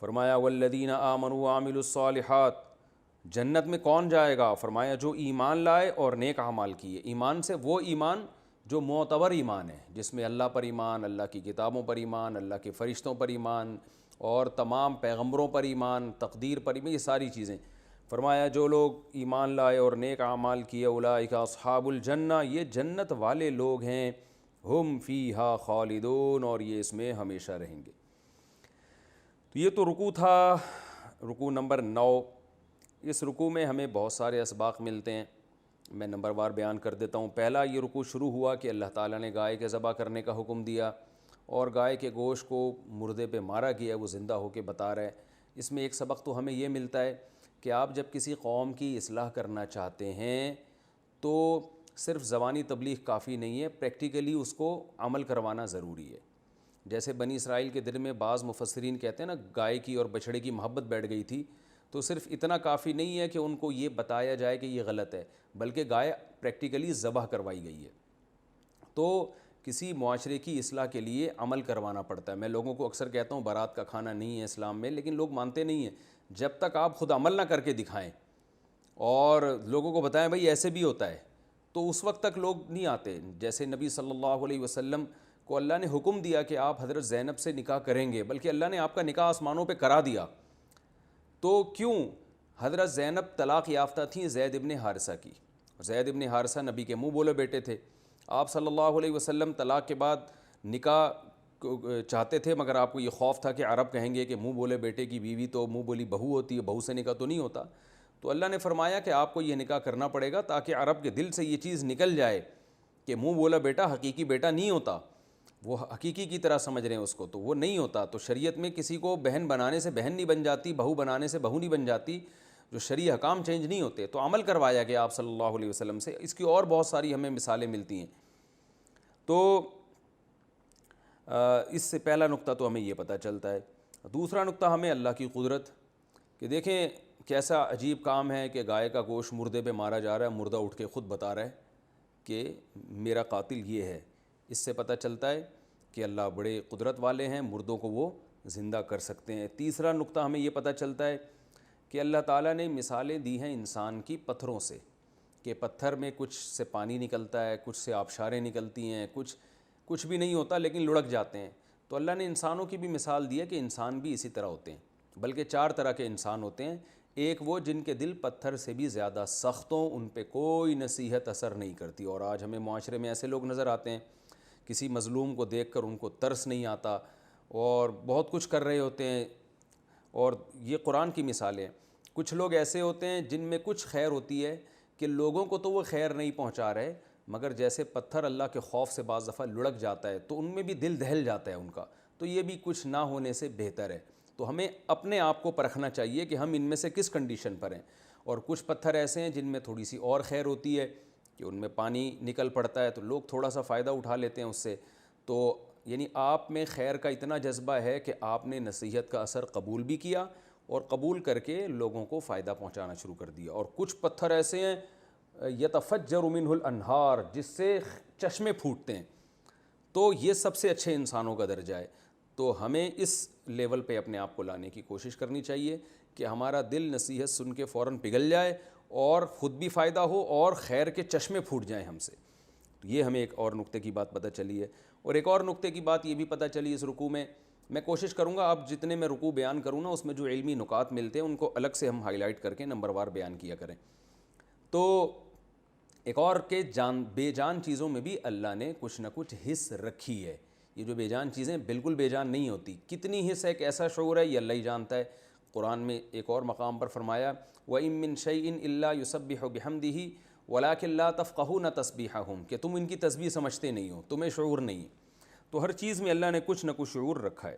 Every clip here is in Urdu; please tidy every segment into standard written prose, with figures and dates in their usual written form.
فرمایا والذین آمنوا وعملوا الصالحات، جنت میں کون جائے گا؟ فرمایا جو ایمان لائے اور نیک اعمال کیے۔ ایمان سے وہ ایمان جو معتبر ایمان ہے، جس میں اللہ پر ایمان، اللہ کی کتابوں پر ایمان، اللہ کے فرشتوں پر ایمان اور تمام پیغمبروں پر ایمان، تقدیر پر ایمان، یہ ساری چیزیں۔ فرمایا جو لوگ ایمان لائے اور نیک اعمال کیے اولئک اصحاب الجنہ، یہ جنت والے لوگ ہیں، ہم فیہا خالدون، اور یہ اس میں ہمیشہ رہیں گے۔ تو یہ تو رکوع تھا، رکوع نمبر 9۔ اس رکوع میں ہمیں بہت سارے اسباق ملتے ہیں، میں نمبر وار بیان کر دیتا ہوں۔ پہلا یہ رکوع شروع ہوا کہ اللہ تعالیٰ نے گائے کے ذبح کرنے کا حکم دیا اور گائے کے گوشت کو مردے پہ مارا گیا، وہ زندہ ہو کے بتا رہا ہے۔ اس میں ایک سبق تو ہمیں یہ ملتا ہے کہ آپ جب کسی قوم کی اصلاح کرنا چاہتے ہیں تو صرف زبانی تبلیغ کافی نہیں ہے، پریکٹیکلی اس کو عمل کروانا ضروری ہے۔ جیسے بنی اسرائیل کے دل میں بعض مفسرین کہتے ہیں نا گائے کی اور بچھڑے کی محبت بیٹھ گئی تھی، تو صرف اتنا کافی نہیں ہے کہ ان کو یہ بتایا جائے کہ یہ غلط ہے، بلکہ گائے پریکٹیکلی ذبح کروائی گئی ہے۔ تو کسی معاشرے کی اصلاح کے لیے عمل کروانا پڑتا ہے۔ میں لوگوں کو اکثر کہتا ہوں بارات کا کھانا نہیں ہے اسلام میں، لیکن لوگ مانتے نہیں ہیں۔ جب تک آپ خود عمل نہ کر کے دکھائیں اور لوگوں کو بتائیں بھائی ایسے بھی ہوتا ہے، تو اس وقت تک لوگ نہیں آتے۔ جیسے نبی صلی اللہ علیہ وسلم کو اللہ نے حکم دیا کہ آپ حضرت زینب سے نکاح کریں گے، بلکہ اللہ نے آپ کا نکاح آسمانوں پہ کرا دیا۔ تو کیوں؟ حضرت زینب طلاق یافتہ تھیں زید ابن حارثہ کی، زید ابن حارثہ نبی کے منہ بولے بیٹے تھے۔ آپ صلی اللہ علیہ وسلم طلاق کے بعد نکاح چاہتے تھے، مگر آپ کو یہ خوف تھا کہ عرب کہیں گے کہ منہ بولے بیٹے کی بیوی تو منہ بولی بہو ہوتی ہے، بہو سے نکاح تو نہیں ہوتا۔ تو اللہ نے فرمایا کہ آپ کو یہ نکاح کرنا پڑے گا تاکہ عرب کے دل سے یہ چیز نکل جائے کہ منہ بولا بیٹا حقیقی بیٹا نہیں ہوتا، وہ حقیقی کی طرح سمجھ رہے ہیں اس کو، تو وہ نہیں ہوتا۔ تو شریعت میں کسی کو بہن بنانے سے بہن نہیں بن جاتی، بہو بنانے سے بہو نہیں بن جاتی، جو شرعی حکام چینج نہیں ہوتے۔ تو عمل کروایا گیا آپ صلی اللہ علیہ وسلم سے۔ اس کی اور بہت ساری ہمیں مثالیں ملتی ہیں۔ تو اس سے پہلا نقطہ تو ہمیں یہ پتہ چلتا ہے۔ دوسرا نقطہ ہمیں اللہ کی قدرت، کہ دیکھیں کیسا عجیب کام ہے کہ گائے کا گوشت مردے پہ مارا جا رہا ہے، مردہ اٹھ کے خود بتا رہا ہے کہ میرا قاتل یہ ہے۔ اس سے پتہ چلتا ہے کہ اللہ بڑے قدرت والے ہیں، مردوں کو وہ زندہ کر سکتے ہیں۔ تیسرا نقطہ ہمیں یہ پتہ چلتا ہے کہ اللہ تعالیٰ نے مثالیں دی ہیں انسان کی پتھروں سے، کہ پتھر میں کچھ سے پانی نکلتا ہے، کچھ سے آبشاریں نکلتی ہیں، کچھ بھی نہیں ہوتا لیکن لڑک جاتے ہیں۔ تو اللہ نے انسانوں کی بھی مثال دی ہے کہ انسان بھی اسی طرح ہوتے ہیں، بلکہ 4 طرح کے انسان ہوتے ہیں۔ ایک وہ جن کے دل پتھر سے بھی زیادہ سخت ہوں، ان پہ کوئی نصیحت اثر نہیں کرتی، اور آج ہمیں معاشرے میں ایسے لوگ نظر آتے ہیں، کسی مظلوم کو دیکھ کر ان کو ترس نہیں آتا اور بہت کچھ کر رہے ہوتے ہیں۔ اور یہ قرآن کی مثالیں۔ کچھ لوگ ایسے ہوتے ہیں جن میں کچھ خیر ہوتی ہے کہ لوگوں کو تو وہ خیر نہیں پہنچا رہے، مگر جیسے پتھر اللہ کے خوف سے بعض دفعہ لڑک جاتا ہے تو ان میں بھی دل دہل جاتا ہے ان کا، تو یہ بھی کچھ نہ ہونے سے بہتر ہے۔ تو ہمیں اپنے آپ کو پرکھنا چاہیے کہ ہم ان میں سے کس کنڈیشن پر ہیں۔ اور کچھ پتھر ایسے ہیں جن میں تھوڑی سی اور خیر ہوتی ہے کہ ان میں پانی نکل پڑتا ہے تو لوگ تھوڑا سا فائدہ اٹھا لیتے ہیں اس سے۔ تو یعنی آپ میں خیر کا اتنا جذبہ ہے کہ آپ نے نصیحت کا اثر قبول بھی کیا اور قبول کر کے لوگوں کو فائدہ پہنچانا شروع کر دیا۔ اور کچھ پتھر ایسے ہیں یتفجر منہ الانہار، جس سے چشمے پھوٹتے ہیں، تو یہ سب سے اچھے انسانوں کا درجہ ہے۔ تو ہمیں اس لیول پہ اپنے آپ کو لانے کی کوشش کرنی چاہیے کہ ہمارا دل نصیحت سن کے فوراً پگھل جائے اور خود بھی فائدہ ہو اور خیر کے چشمے پھوٹ جائیں ہم سے۔ تو یہ ہمیں ایک اور نقطے کی بات پتہ چلی ہے۔ اور ایک اور نقطے کی بات یہ بھی پتہ چلی اس رکوع میں، میں کوشش کروں گا اب جتنے میں رکوع بیان کروں نا اس میں جو علمی نکات ملتے ہیں ان کو الگ سے ہم ہائی لائٹ کر کے نمبر وار بیان کیا کریں۔ تو ایک اور کہ بے جان چیزوں میں بھی اللہ نے کچھ نہ کچھ حص رکھی ہے۔ یہ جو بے جان چیزیں بالکل بے جان نہیں ہوتی، کتنی حص ہے، ایک ایسا شعور ہے، یہ اللہ ہی جانتا ہے۔ قرآن میں ایک اور مقام پر فرمایا وَإِن مِّن شَيْءٍ إِلَّا يُسَبِّحُ بِحَمْدِهِ وَلَٰكِن لَّا تَفْقَهُونَ تَسْبِيحَهُمْ، کہ تم ان کی تسبیح سمجھتے نہیں ہو، تمہیں شعور نہیں ہے۔ تو ہر چیز میں اللہ نے کچھ نہ کچھ شعور رکھا ہے۔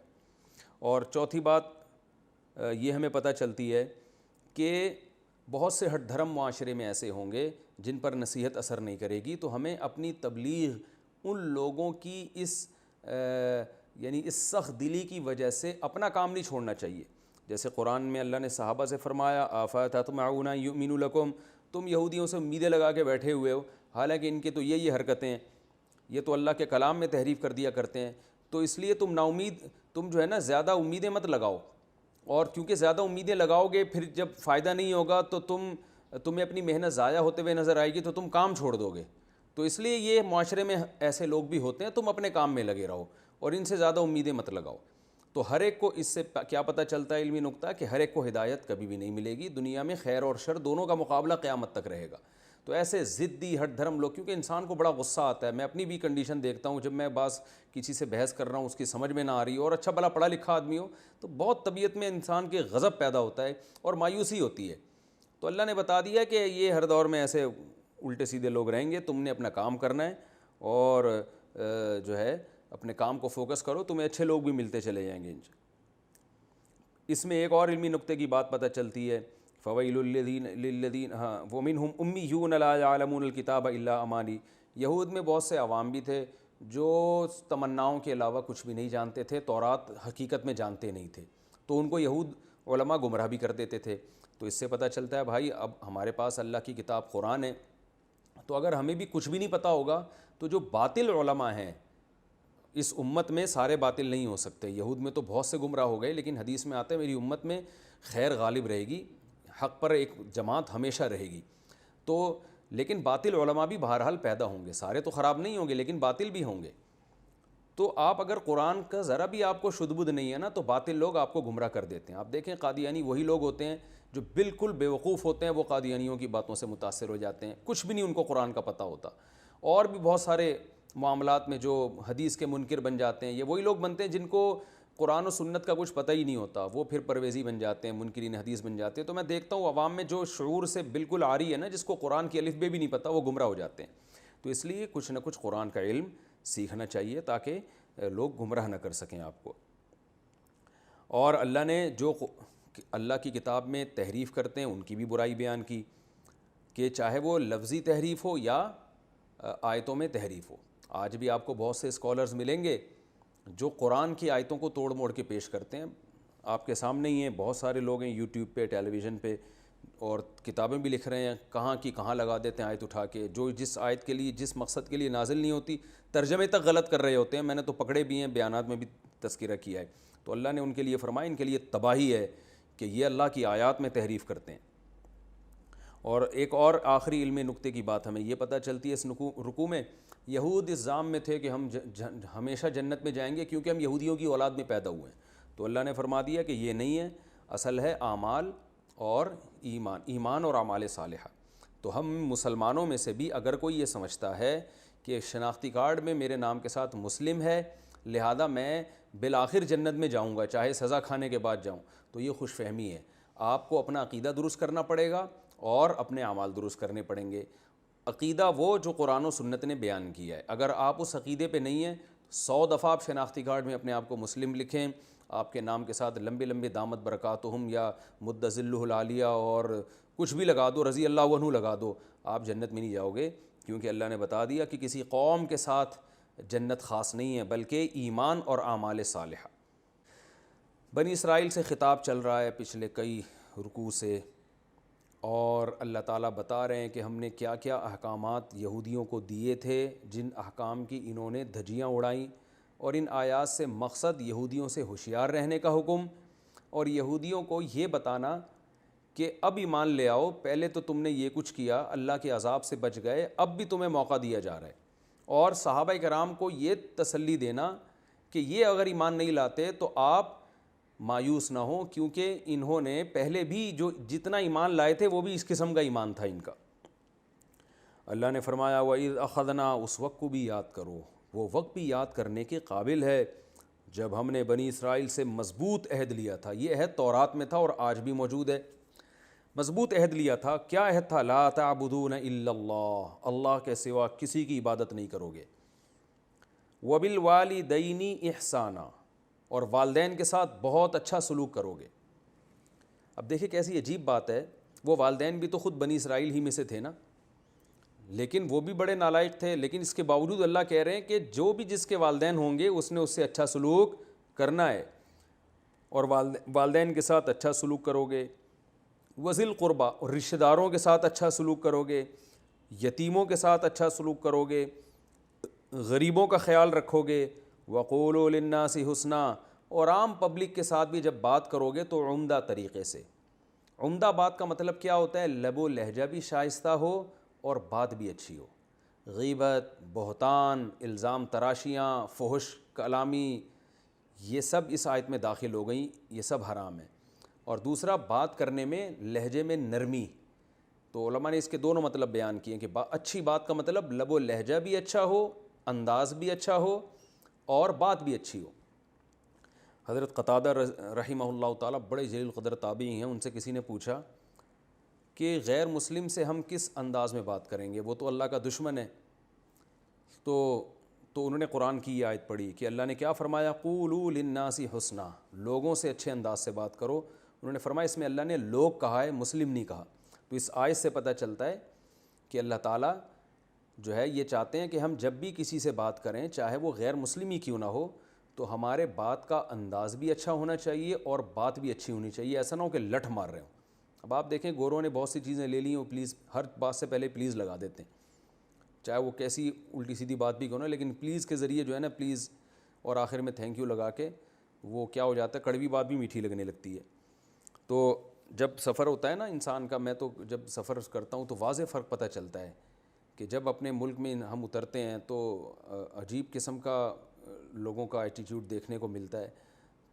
اور چوتھی بات یہ ہمیں پتہ چلتی ہے کہ بہت سے ہٹ دھرم معاشرے میں ایسے ہوں گے جن پر نصیحت اثر نہیں کرے گی، تو ہمیں اپنی تبلیغ ان لوگوں کی اس سخت دلی کی وجہ سے اپنا کام نہیں چھوڑنا چاہیے۔ جیسے قرآن میں اللہ نے صحابہ سے فرمایا آفَتَطْمَعُونَ أَن يُؤْمِنُوا لَكُمْ، تم یہودیوں سے امیدیں لگا کے بیٹھے ہوئے ہو، حالانکہ ان کے تو یہ حرکتیں ہیں، یہ تو اللہ کے کلام میں تحریف کر دیا کرتے ہیں، تو اس لیے تم نا امید، تم جو ہے نا زیادہ امیدیں مت لگاؤ اور کیونکہ زیادہ امیدیں لگاؤ گے پھر جب فائدہ نہیں ہوگا تو تمہیں اپنی محنت ضائع ہوتے ہوئے نظر آئے گی تو تم کام چھوڑ دو گے. تو اس لیے یہ معاشرے میں ایسے لوگ بھی ہوتے ہیں, تم اپنے کام میں لگے رہو اور ان سے زیادہ امیدیں مت لگاؤ. تو ہر ایک کو اس سے کیا پتہ چلتا ہے علمی نقطہ, کہ ہر ایک کو ہدایت کبھی بھی نہیں ملے گی. دنیا میں خیر اور شر دونوں کا مقابلہ قیامت تک رہے گا. تو ایسے ضدی ہٹ دھرم لوگ, کیونکہ انسان کو بڑا غصہ آتا ہے, میں اپنی بھی کنڈیشن دیکھتا ہوں, جب میں بعض کسی سے بحث کر رہا ہوں اس کی سمجھ میں نہ آ رہی ہو اور اچھا بھلا پڑھا لکھا آدمی ہو, تو بہت طبیعت میں انسان کے غضب پیدا ہوتا ہے اور مایوسی ہوتی ہے. تو اللہ نے بتا دیا کہ یہ ہر دور میں ایسے الٹے سیدھے لوگ رہیں گے, تم نے اپنا کام کرنا ہے اور جو ہے اپنے کام کو فوکس کرو, تمہیں اچھے لوگ بھی ملتے چلے جائیں گے. اس میں ایک اور علمی نقطے کی بات پتہ چلتی ہے, فویل للذین ومنہم امیون لا یعلمون الکتاب الا امانی. یہود میں بہت سے عوام بھی تھے جو تمناؤں کے علاوہ کچھ بھی نہیں جانتے تھے, تورات حقیقت میں جانتے نہیں تھے, تو ان کو یہود علماء گمراہ بھی کر دیتے تھے. تو اس سے پتہ چلتا ہے بھائی اب ہمارے پاس اللہ کی کتاب قرآن ہے, تو اگر ہمیں بھی کچھ بھی نہیں پتہ ہوگا تو جو باطل علماء ہیں اس امت میں سارے باطل نہیں ہو سکتے. یہود میں تو بہت سے گمراہ ہو گئے, لیکن حدیث میں آتا ہے میری امت میں خیر غالب رہے گی, حق پر ایک جماعت ہمیشہ رہے گی. تو لیکن باطل علماء بھی بہرحال پیدا ہوں گے, سارے تو خراب نہیں ہوں گے لیکن باطل بھی ہوں گے. تو آپ اگر قرآن کا ذرا بھی آپ کو شدھ بدھ نہیں ہے نا, تو باطل لوگ آپ کو گمراہ کر دیتے ہیں. آپ دیکھیں قادیانی وہی لوگ ہوتے ہیں جو بالکل بیوقوف ہوتے ہیں, وہ قادیانیوں کی باتوں سے متاثر ہو جاتے ہیں, کچھ بھی نہیں ان کو قرآن کا پتہ ہوتا. اور بھی بہت سارے معاملات میں جو حدیث کے منکر بن جاتے ہیں, یہ وہی لوگ بنتے ہیں جن کو قرآن و سنت کا کچھ پتہ ہی نہیں ہوتا, وہ پھر پرویزی بن جاتے ہیں, منکرین حدیث بن جاتے ہیں. تو میں دیکھتا ہوں عوام میں جو شعور سے بالکل عاری ہے نا, جس کو قرآن کی الف بے بھی نہیں پتہ, وہ گمراہ ہو جاتے ہیں. تو اس لیے کچھ نہ کچھ قرآن کا علم سیکھنا چاہیے تاکہ لوگ گمراہ نہ کر سکیں آپ کو. اور اللہ نے جو اللہ کی کتاب میں تحریف کرتے ہیں ان کی بھی برائی بیان کی, کہ چاہے وہ لفظی تحریف ہو یا آیتوں میں تحریف ہو. آج بھی آپ کو بہت سے اسکالرز ملیں گے جو قرآن کی آیتوں کو توڑ موڑ کے پیش کرتے ہیں. آپ کے سامنے ہی ہیں, بہت سارے لوگ ہیں یوٹیوب پہ, ٹیلی ویژن پہ, اور کتابیں بھی لکھ رہے ہیں, کہاں کی کہاں لگا دیتے ہیں آیت اٹھا کے, جو جس آیت کے لیے جس مقصد کے لیے نازل نہیں ہوتی ترجمے تک غلط کر رہے ہوتے ہیں. میں نے تو پکڑے بھی ہیں, بیانات میں بھی تذکرہ کیا ہے. تو اللہ نے ان کے لیے فرمایا ان کے لیے تباہی ہے کہ یہ اللہ کی آیات میں تحریف کرتے ہیں. اور ایک اور آخری علمی نقطے کی بات ہمیں یہ پتہ چلتی ہے اس رکوع میں, یہود اس ذام میں تھے کہ ہم ہمیشہ جنت میں جائیں گے کیونکہ ہم یہودیوں کی اولاد میں پیدا ہوئے ہیں. تو اللہ نے فرما دیا کہ یہ نہیں ہے, اصل ہے اعمال اور ایمان اور اعمال صالحہ. تو ہم مسلمانوں میں سے بھی اگر کوئی یہ سمجھتا ہے کہ شناختی کارڈ میں میرے نام کے ساتھ مسلم ہے لہذا میں بالآخر جنت میں جاؤں گا چاہے سزا کھانے کے بعد جاؤں, تو یہ خوش فہمی ہے. آپ کو اپنا عقیدہ درست کرنا پڑے گا اور اپنے اعمال درست کرنے پڑیں گے. عقیدہ وہ جو قرآن و سنت نے بیان کیا ہے, اگر آپ اس عقیدے پہ نہیں ہیں 100 دفعہ آپ شناختی کارڈ میں اپنے آپ کو مسلم لکھیں, آپ کے نام کے ساتھ لمبے لمبے دامت برکاتہم یا مد ظلہ العالیہ اور کچھ بھی لگا دو, رضی اللہ عنہ لگا دو, آپ جنت میں نہیں جاؤ گے. کیونکہ اللہ نے بتا دیا کہ کسی قوم کے ساتھ جنت خاص نہیں ہے بلکہ ایمان اور اعمال صالحہ. بنی اسرائیل سے خطاب چل رہا ہے پچھلے کئی رکوع سے, اور اللہ تعالیٰ بتا رہے ہیں کہ ہم نے کیا کیا احکامات یہودیوں کو دیے تھے, جن احکام کی انہوں نے دھجیاں اڑائیں. اور ان آیات سے مقصد یہودیوں سے ہوشیار رہنے کا حکم, اور یہودیوں کو یہ بتانا کہ اب ایمان لے آؤ, پہلے تو تم نے یہ کچھ کیا, اللہ کے عذاب سے بچ گئے, اب بھی تمہیں موقع دیا جا رہا ہے. اور صحابہ کرام کو یہ تسلی دینا کہ یہ اگر ایمان نہیں لاتے تو آپ مایوس نہ ہوں, کیونکہ انہوں نے پہلے بھی جو جتنا ایمان لائے تھے وہ بھی اس قسم کا ایمان تھا ان کا. اللہ نے فرمایا وَإِذْ أَخَذْنَا, اس وقت کو بھی یاد کرو, وہ وقت بھی یاد کرنے کے قابل ہے جب ہم نے بنی اسرائیل سے مضبوط عہد لیا تھا. یہ عہد تورات میں تھا اور آج بھی موجود ہے. مضبوط عہد لیا تھا. کیا عہد تھا؟ لا تعبدون الا اللہ, اللہ کے سوا کسی کی عبادت نہیں کرو گے. وبالوالدین احسانا, اور والدین کے ساتھ بہت اچھا سلوک کرو گے. اب دیکھیں کیسی عجیب بات ہے, وہ والدین بھی تو خود بنی اسرائیل ہی میں سے تھے نا, لیکن وہ بھی بڑے نالائق تھے, لیکن اس کے باوجود اللہ کہہ رہے ہیں کہ جو بھی جس کے والدین ہوں گے اس نے اس سے اچھا سلوک کرنا ہے, اور والدین کے ساتھ اچھا سلوک کرو گے. وذی القربیٰ, اور رشتہ داروں کے ساتھ اچھا سلوک کرو گے, یتیموں کے ساتھ اچھا سلوک کرو گے, غریبوں کا خیال رکھو گے. وقولوا للناس حسنا, اور عام پبلک کے ساتھ بھی جب بات کرو گے تو عمدہ طریقے سے. عمدہ بات کا مطلب کیا ہوتا ہے؟ لب و لہجہ بھی شائستہ ہو اور بات بھی اچھی ہو. غیبت، بہتان، الزام تراشیاں، فحش کلامی، یہ سب اس آیت میں داخل ہو گئیں، یہ سب حرام ہے. اور دوسرا، بات کرنے میں لہجے میں نرمی. تو علماء نے اس کے دونوں مطلب بیان کیے کہ اچھی بات کا مطلب لب و لہجہ بھی اچھا ہو، انداز بھی اچھا ہو اور بات بھی اچھی ہو. حضرت قتادہ رحمہ اللہ تعالیٰ بڑے جلیل قدر تابعی ہیں، ان سے کسی نے پوچھا کہ غیر مسلم سے ہم کس انداز میں بات کریں گے، وہ تو اللہ کا دشمن ہے. تو انہوں نے قرآن کی یہ آیت پڑھی کہ اللہ نے کیا فرمایا، قولوا للناس حسنا، لوگوں سے اچھے انداز سے بات کرو. انہوں نے فرمایا اس میں اللہ نے لوگ کہا ہے، مسلم نہیں کہا. تو اس آیت سے پتہ چلتا ہے کہ اللہ تعالیٰ جو ہے یہ چاہتے ہیں کہ ہم جب بھی کسی سے بات کریں، چاہے وہ غیر مسلم ہی کیوں نہ ہو، تو ہمارے بات کا انداز بھی اچھا ہونا چاہیے اور بات بھی اچھی ہونی چاہیے. ایسا نہ ہو کہ لٹھ مار رہے ہوں. اب آپ دیکھیں گوروں نے بہت سی چیزیں لے لی ہیں، وہ پلیز ہر بات سے پہلے پلیز لگا دیتے ہیں، چاہے وہ کیسی الٹی سیدھی بات بھی کہو نا، لیکن پلیز کے ذریعے جو ہے نا، پلیز اور آخر میں تھینک یو لگا کے وہ کیا ہو جاتا ہے، کڑوی بات بھی میٹھی لگنے لگتی ہے. تو جب سفر ہوتا ہے نا انسان کا، میں تو جب سفر کرتا ہوں تو واضح فرق پتہ چلتا ہے کہ جب اپنے ملک میں ہم اترتے ہیں تو عجیب قسم کا لوگوں کا ایٹیٹیوڈ دیکھنے کو ملتا ہے.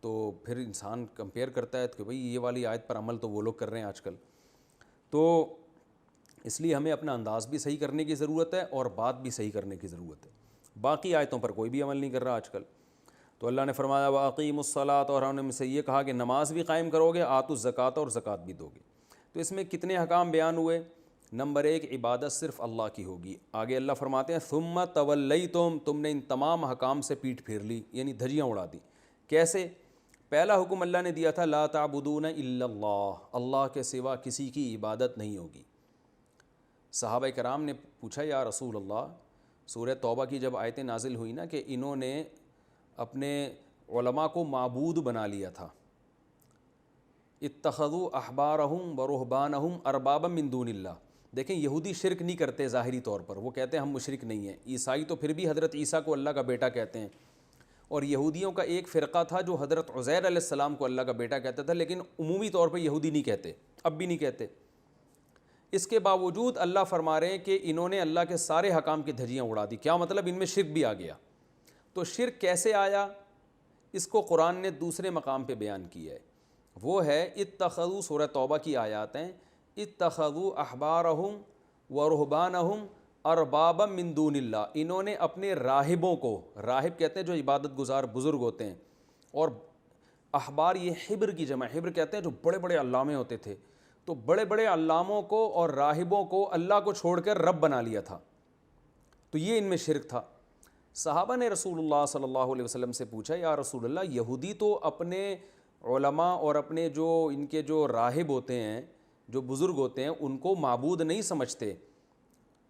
تو پھر انسان کمپیئر کرتا ہے کہ بھئی یہ والی آیت پر عمل تو وہ لوگ کر رہے ہیں آج کل. تو اس لیے ہمیں اپنا انداز بھی صحیح کرنے کی ضرورت ہے اور بات بھی صحیح کرنے کی ضرورت ہے. باقی آیتوں پر کوئی بھی عمل نہیں کر رہا آج کل. تو اللہ نے فرمایا وَأَقِیمُوا الصَّلَاةَ، اور ہم نے سے یہ کہا کہ نماز بھی قائم کرو گے، آتوا الزکوٰۃ، اور زکوٰۃ بھی دو گے. تو اس میں کتنے احکام بیان ہوئے؟ نمبر 1، عبادت صرف اللہ کی ہوگی. آگے اللہ فرماتے ہیں ثُمَّ تَوَلَّیْتُمْ، تم نے ان تمام احکام سے پیٹھ پھیر لی، یعنی دھجیاں اڑا دی. کیسے؟ پہلا حکم اللہ نے دیا تھا لا تعبدون الا اللہ، اللہ کے سوا کسی کی عبادت نہیں ہوگی. صحابہ کرام نے پوچھا یا رسول اللہ، سورہ توبہ کی جب آیتیں نازل ہوئی نا کہ انہوں نے اپنے علماء کو معبود بنا لیا تھا، اتخذوا احبارہم ورہبانہم اربابا من دون اللہ. دیکھیں یہودی شرک نہیں کرتے ظاہری طور پر، وہ کہتے ہیں ہم مشرک نہیں ہیں. عیسائی تو پھر بھی حضرت عیسیٰ کو اللہ کا بیٹا کہتے ہیں. اور یہودیوں کا ایک فرقہ تھا جو حضرت عزیر علیہ السلام کو اللہ کا بیٹا کہتا تھا، لیکن عمومی طور پہ یہودی نہیں کہتے، اب بھی نہیں کہتے. اس کے باوجود اللہ فرما رہے ہیں کہ انہوں نے اللہ کے سارے حکام کی دھجیاں اڑا دی. کیا مطلب؟ ان میں شرک بھی آ گیا. تو شرک کیسے آیا؟ اس کو قرآن نے دوسرے مقام پہ بیان کیا ہے، وہ ہے اتخذوا، سورہ توبہ کی آیات ہیں، اتخذوا احبارہم ورہبانہم اربابا من دون اللہ. انہوں نے اپنے راہبوں کو، راہب کہتے ہیں جو عبادت گزار بزرگ ہوتے ہیں، اور احبار یہ حبر کی جمع، حبر کہتے ہیں جو بڑے بڑے علامے ہوتے تھے. تو بڑے بڑے علاموں کو اور راہبوں کو اللہ کو چھوڑ کر رب بنا لیا تھا. تو یہ ان میں شرک تھا. صحابہ نے رسول اللہ صلی اللہ علیہ وسلم سے پوچھا یا رسول اللہ، یہودی تو اپنے علماء اور اپنے جو ان کے جو راہب ہوتے ہیں، جو بزرگ ہوتے ہیں، ان کو معبود نہیں سمجھتے،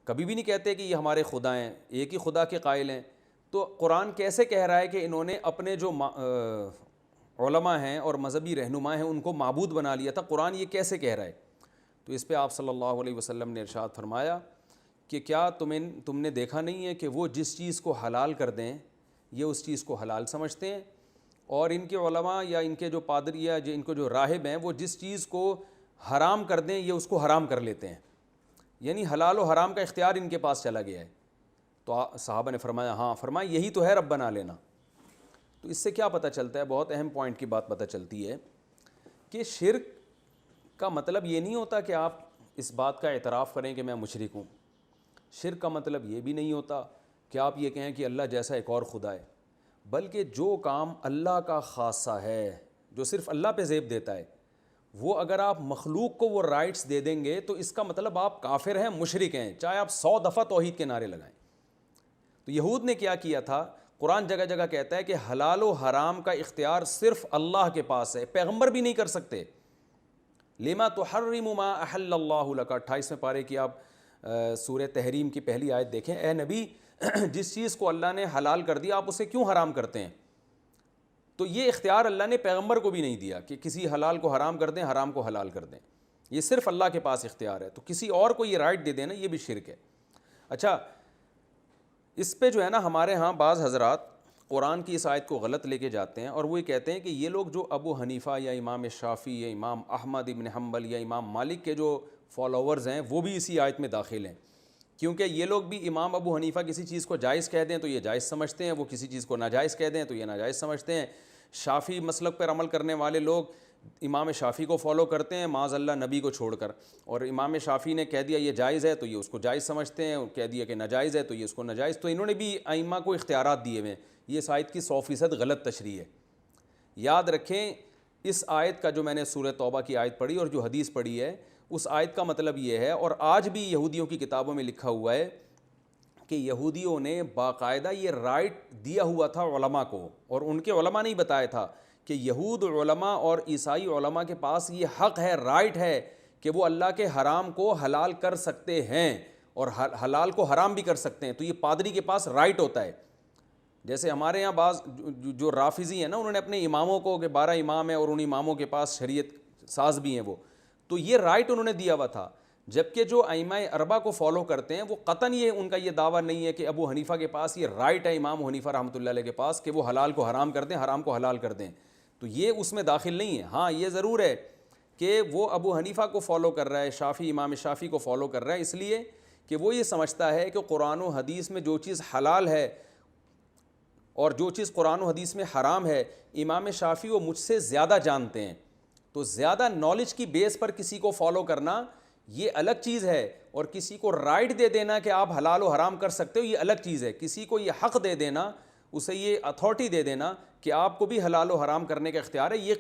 کبھی بھی نہیں کہتے کہ یہ ہمارے خدا ہیں، ایک ہی خدا کے قائل ہیں. تو قرآن کیسے کہہ رہا ہے کہ انہوں نے اپنے جو علماء ہیں اور مذہبی رہنما ہیں ان کو معبود بنا لیا تھا؟ قرآن یہ کیسے کہہ رہا ہے؟ تو اس پہ آپ صلی اللہ علیہ وسلم نے ارشاد فرمایا کہ کیا تم نے دیکھا نہیں ہے کہ وہ جس چیز کو حلال کر دیں یہ اس چیز کو حلال سمجھتے ہیں، اور ان کے علماء یا ان کے جو پادری یا ان کو جو راہب ہیں وہ جس چیز کو حرام کر دیں یہ اس کو حرام کر لیتے ہیں. یعنی حلال و حرام کا اختیار ان کے پاس چلا گیا ہے. تو صحابہ نے فرمایا ہاں. فرمایا یہی تو ہے رب بنا لینا. تو اس سے کیا پتہ چلتا ہے؟ بہت اہم پوائنٹ کی بات پتہ چلتی ہے کہ شرک کا مطلب یہ نہیں ہوتا کہ آپ اس بات کا اعتراف کریں کہ میں مشرک ہوں. شرک کا مطلب یہ بھی نہیں ہوتا کہ آپ یہ کہیں کہ اللہ جیسا ایک اور خدا ہے، بلکہ جو کام اللہ کا خاصہ ہے، جو صرف اللہ پہ زیب دیتا ہے، وہ اگر آپ مخلوق کو وہ رائٹس دے دیں گے تو اس کا مطلب آپ کافر ہیں، مشرک ہیں، چاہے آپ 100 دفعہ توحید کے نعرے لگائیں. تو یہود نے کیا کیا تھا؟ قرآن جگہ جگہ کہتا ہے کہ حلال و حرام کا اختیار صرف اللہ کے پاس ہے، پیغمبر بھی نہیں کر سکتے. لما تحرم ما احل اللہ لک، 28ویں پارے کی آپ سورہ تحریم کی پہلی آیت دیکھیں. اے نبی، جس چیز کو اللہ نے حلال کر دیا آپ اسے کیوں حرام کرتے ہیں؟ تو یہ اختیار اللہ نے پیغمبر کو بھی نہیں دیا کہ کسی حلال کو حرام کر دیں، حرام کو حلال کر دیں. یہ صرف اللہ کے پاس اختیار ہے. تو کسی اور کو یہ رائٹ دے دینا یہ بھی شرک ہے. اچھا، اس پہ جو ہے نا ہمارے ہاں بعض حضرات قرآن کی اس آیت کو غلط لے کے جاتے ہیں اور وہ یہ کہتے ہیں کہ یہ لوگ جو ابو حنیفہ یا امام شافعی یا امام احمد ابن حنبل یا امام مالک کے جو فالوورز ہیں وہ بھی اسی آیت میں داخل ہیں، کیونکہ یہ لوگ بھی امام ابو حنیفہ کسی چیز کو جائز کہہ دیں تو یہ جائز سمجھتے ہیں، وہ کسی چیز کو ناجائز کہہ دیں تو یہ ناجائز سمجھتے ہیں۔ شافعی مسلک پر عمل کرنے والے لوگ امام شافعی کو فالو کرتے ہیں معاذ اللہ نبی کو چھوڑ کر، اور امام شافعی نے کہہ دیا یہ جائز ہے تو یہ اس کو جائز سمجھتے ہیں، اور کہہ دیا کہ ناجائز ہے تو یہ اس کو ناجائز، تو انہوں نے بھی ائمہ کو اختیارات دیے ہوئے ہیں۔ یہ اس آیت کی 100% غلط تشریح ہے۔ یاد رکھیں اس آیت کا جو میں نے سورہ توبہ کی آیت پڑھی اور جو حدیث پڑھی ہے اس آیت کا مطلب یہ ہے، اور آج بھی یہودیوں کی کتابوں میں لکھا ہوا ہے کہ یہودیوں نے باقاعدہ یہ رائٹ دیا ہوا تھا علماء کو، اور ان کے علماء نے ہی بتایا تھا کہ یہود علماء اور عیسائی علماء کے پاس یہ حق ہے، رائٹ ہے کہ وہ اللہ کے حرام کو حلال کر سکتے ہیں اور حلال کو حرام بھی کر سکتے ہیں، تو یہ پادری کے پاس رائٹ ہوتا ہے۔ جیسے ہمارے یہاں بعض جو رافضی ہیں نا، انہوں نے اپنے اماموں کو کہ 12 امام ہیں اور ان اماموں کے پاس شریعت ساز بھی ہیں وہ، تو یہ رائٹ انہوں نے دیا ہوا تھا، جبکہ جو ائمہ اربعہ کو فالو کرتے ہیں وہ قطعاً یہ ان کا یہ دعویٰ نہیں ہے کہ ابو حنیفہ کے پاس یہ رائٹ ہے، امام حنیفہ رحمۃ اللہ علیہ کے پاس، کہ وہ حلال کو حرام کر دیں حرام کو حلال کر دیں، تو یہ اس میں داخل نہیں ہے۔ ہاں یہ ضرور ہے کہ وہ ابو حنیفہ کو فالو کر رہا ہے، شافعی امام شافعی کو فالو کر رہا ہے، اس لیے کہ وہ یہ سمجھتا ہے کہ قرآن و حدیث میں جو چیز حلال ہے اور جو چیز قرآن و حدیث میں حرام ہے امام شافعی وہ مجھ سے زیادہ جانتے ہیں، تو زیادہ نالج کی بیس پر کسی کو فالو کرنا یہ الگ چیز ہے، اور کسی کو رائٹ دے دینا کہ آپ حلال و حرام کر سکتے ہو یہ الگ چیز ہے۔ کسی کو یہ حق دے دینا، اسے یہ اتھارٹی دے دینا کہ آپ کو بھی حلال و حرام کرنے کا اختیار ہے، یہ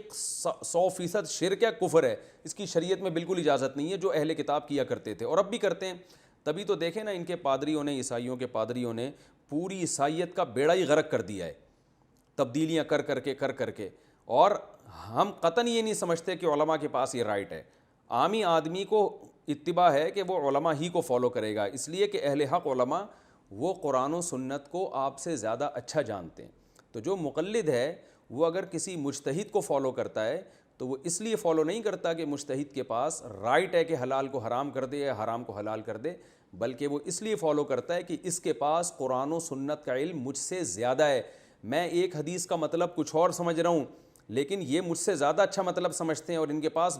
100% شرک ہے، کفر ہے، اس کی شریعت میں بالکل اجازت نہیں ہے، جو اہل کتاب کیا کرتے تھے اور اب بھی کرتے ہیں۔ تبھی تو دیکھیں نا ان کے پادریوں نے، عیسائیوں کے پادریوں نے پوری عیسائیت کا بیڑا ہی غرق کر دیا ہے، تبدیلیاں کر کر کے، اور ہم قطعاً یہ نہیں سمجھتے کہ علماء کے پاس یہ رائٹ ہے۔ عامی آدمی کو اتباع ہے کہ وہ علماء ہی کو فالو کرے گا، اس لیے کہ اہل حق علماء وہ قرآن و سنت کو آپ سے زیادہ اچھا جانتے ہیں۔ تو جو مقلد ہے وہ اگر کسی مجتہد کو فالو کرتا ہے تو وہ اس لیے فالو نہیں کرتا کہ مجتہد کے پاس رائٹ ہے کہ حلال کو حرام کر دے یا حرام کو حلال کر دے، بلکہ وہ اس لیے فالو کرتا ہے کہ اس کے پاس قرآن و سنت کا علم مجھ سے زیادہ ہے، میں ایک حدیث کا مطلب کچھ اور سمجھ رہا ہوں لیکن یہ مجھ سے زیادہ اچھا مطلب سمجھتے ہیں اور ان کے پاس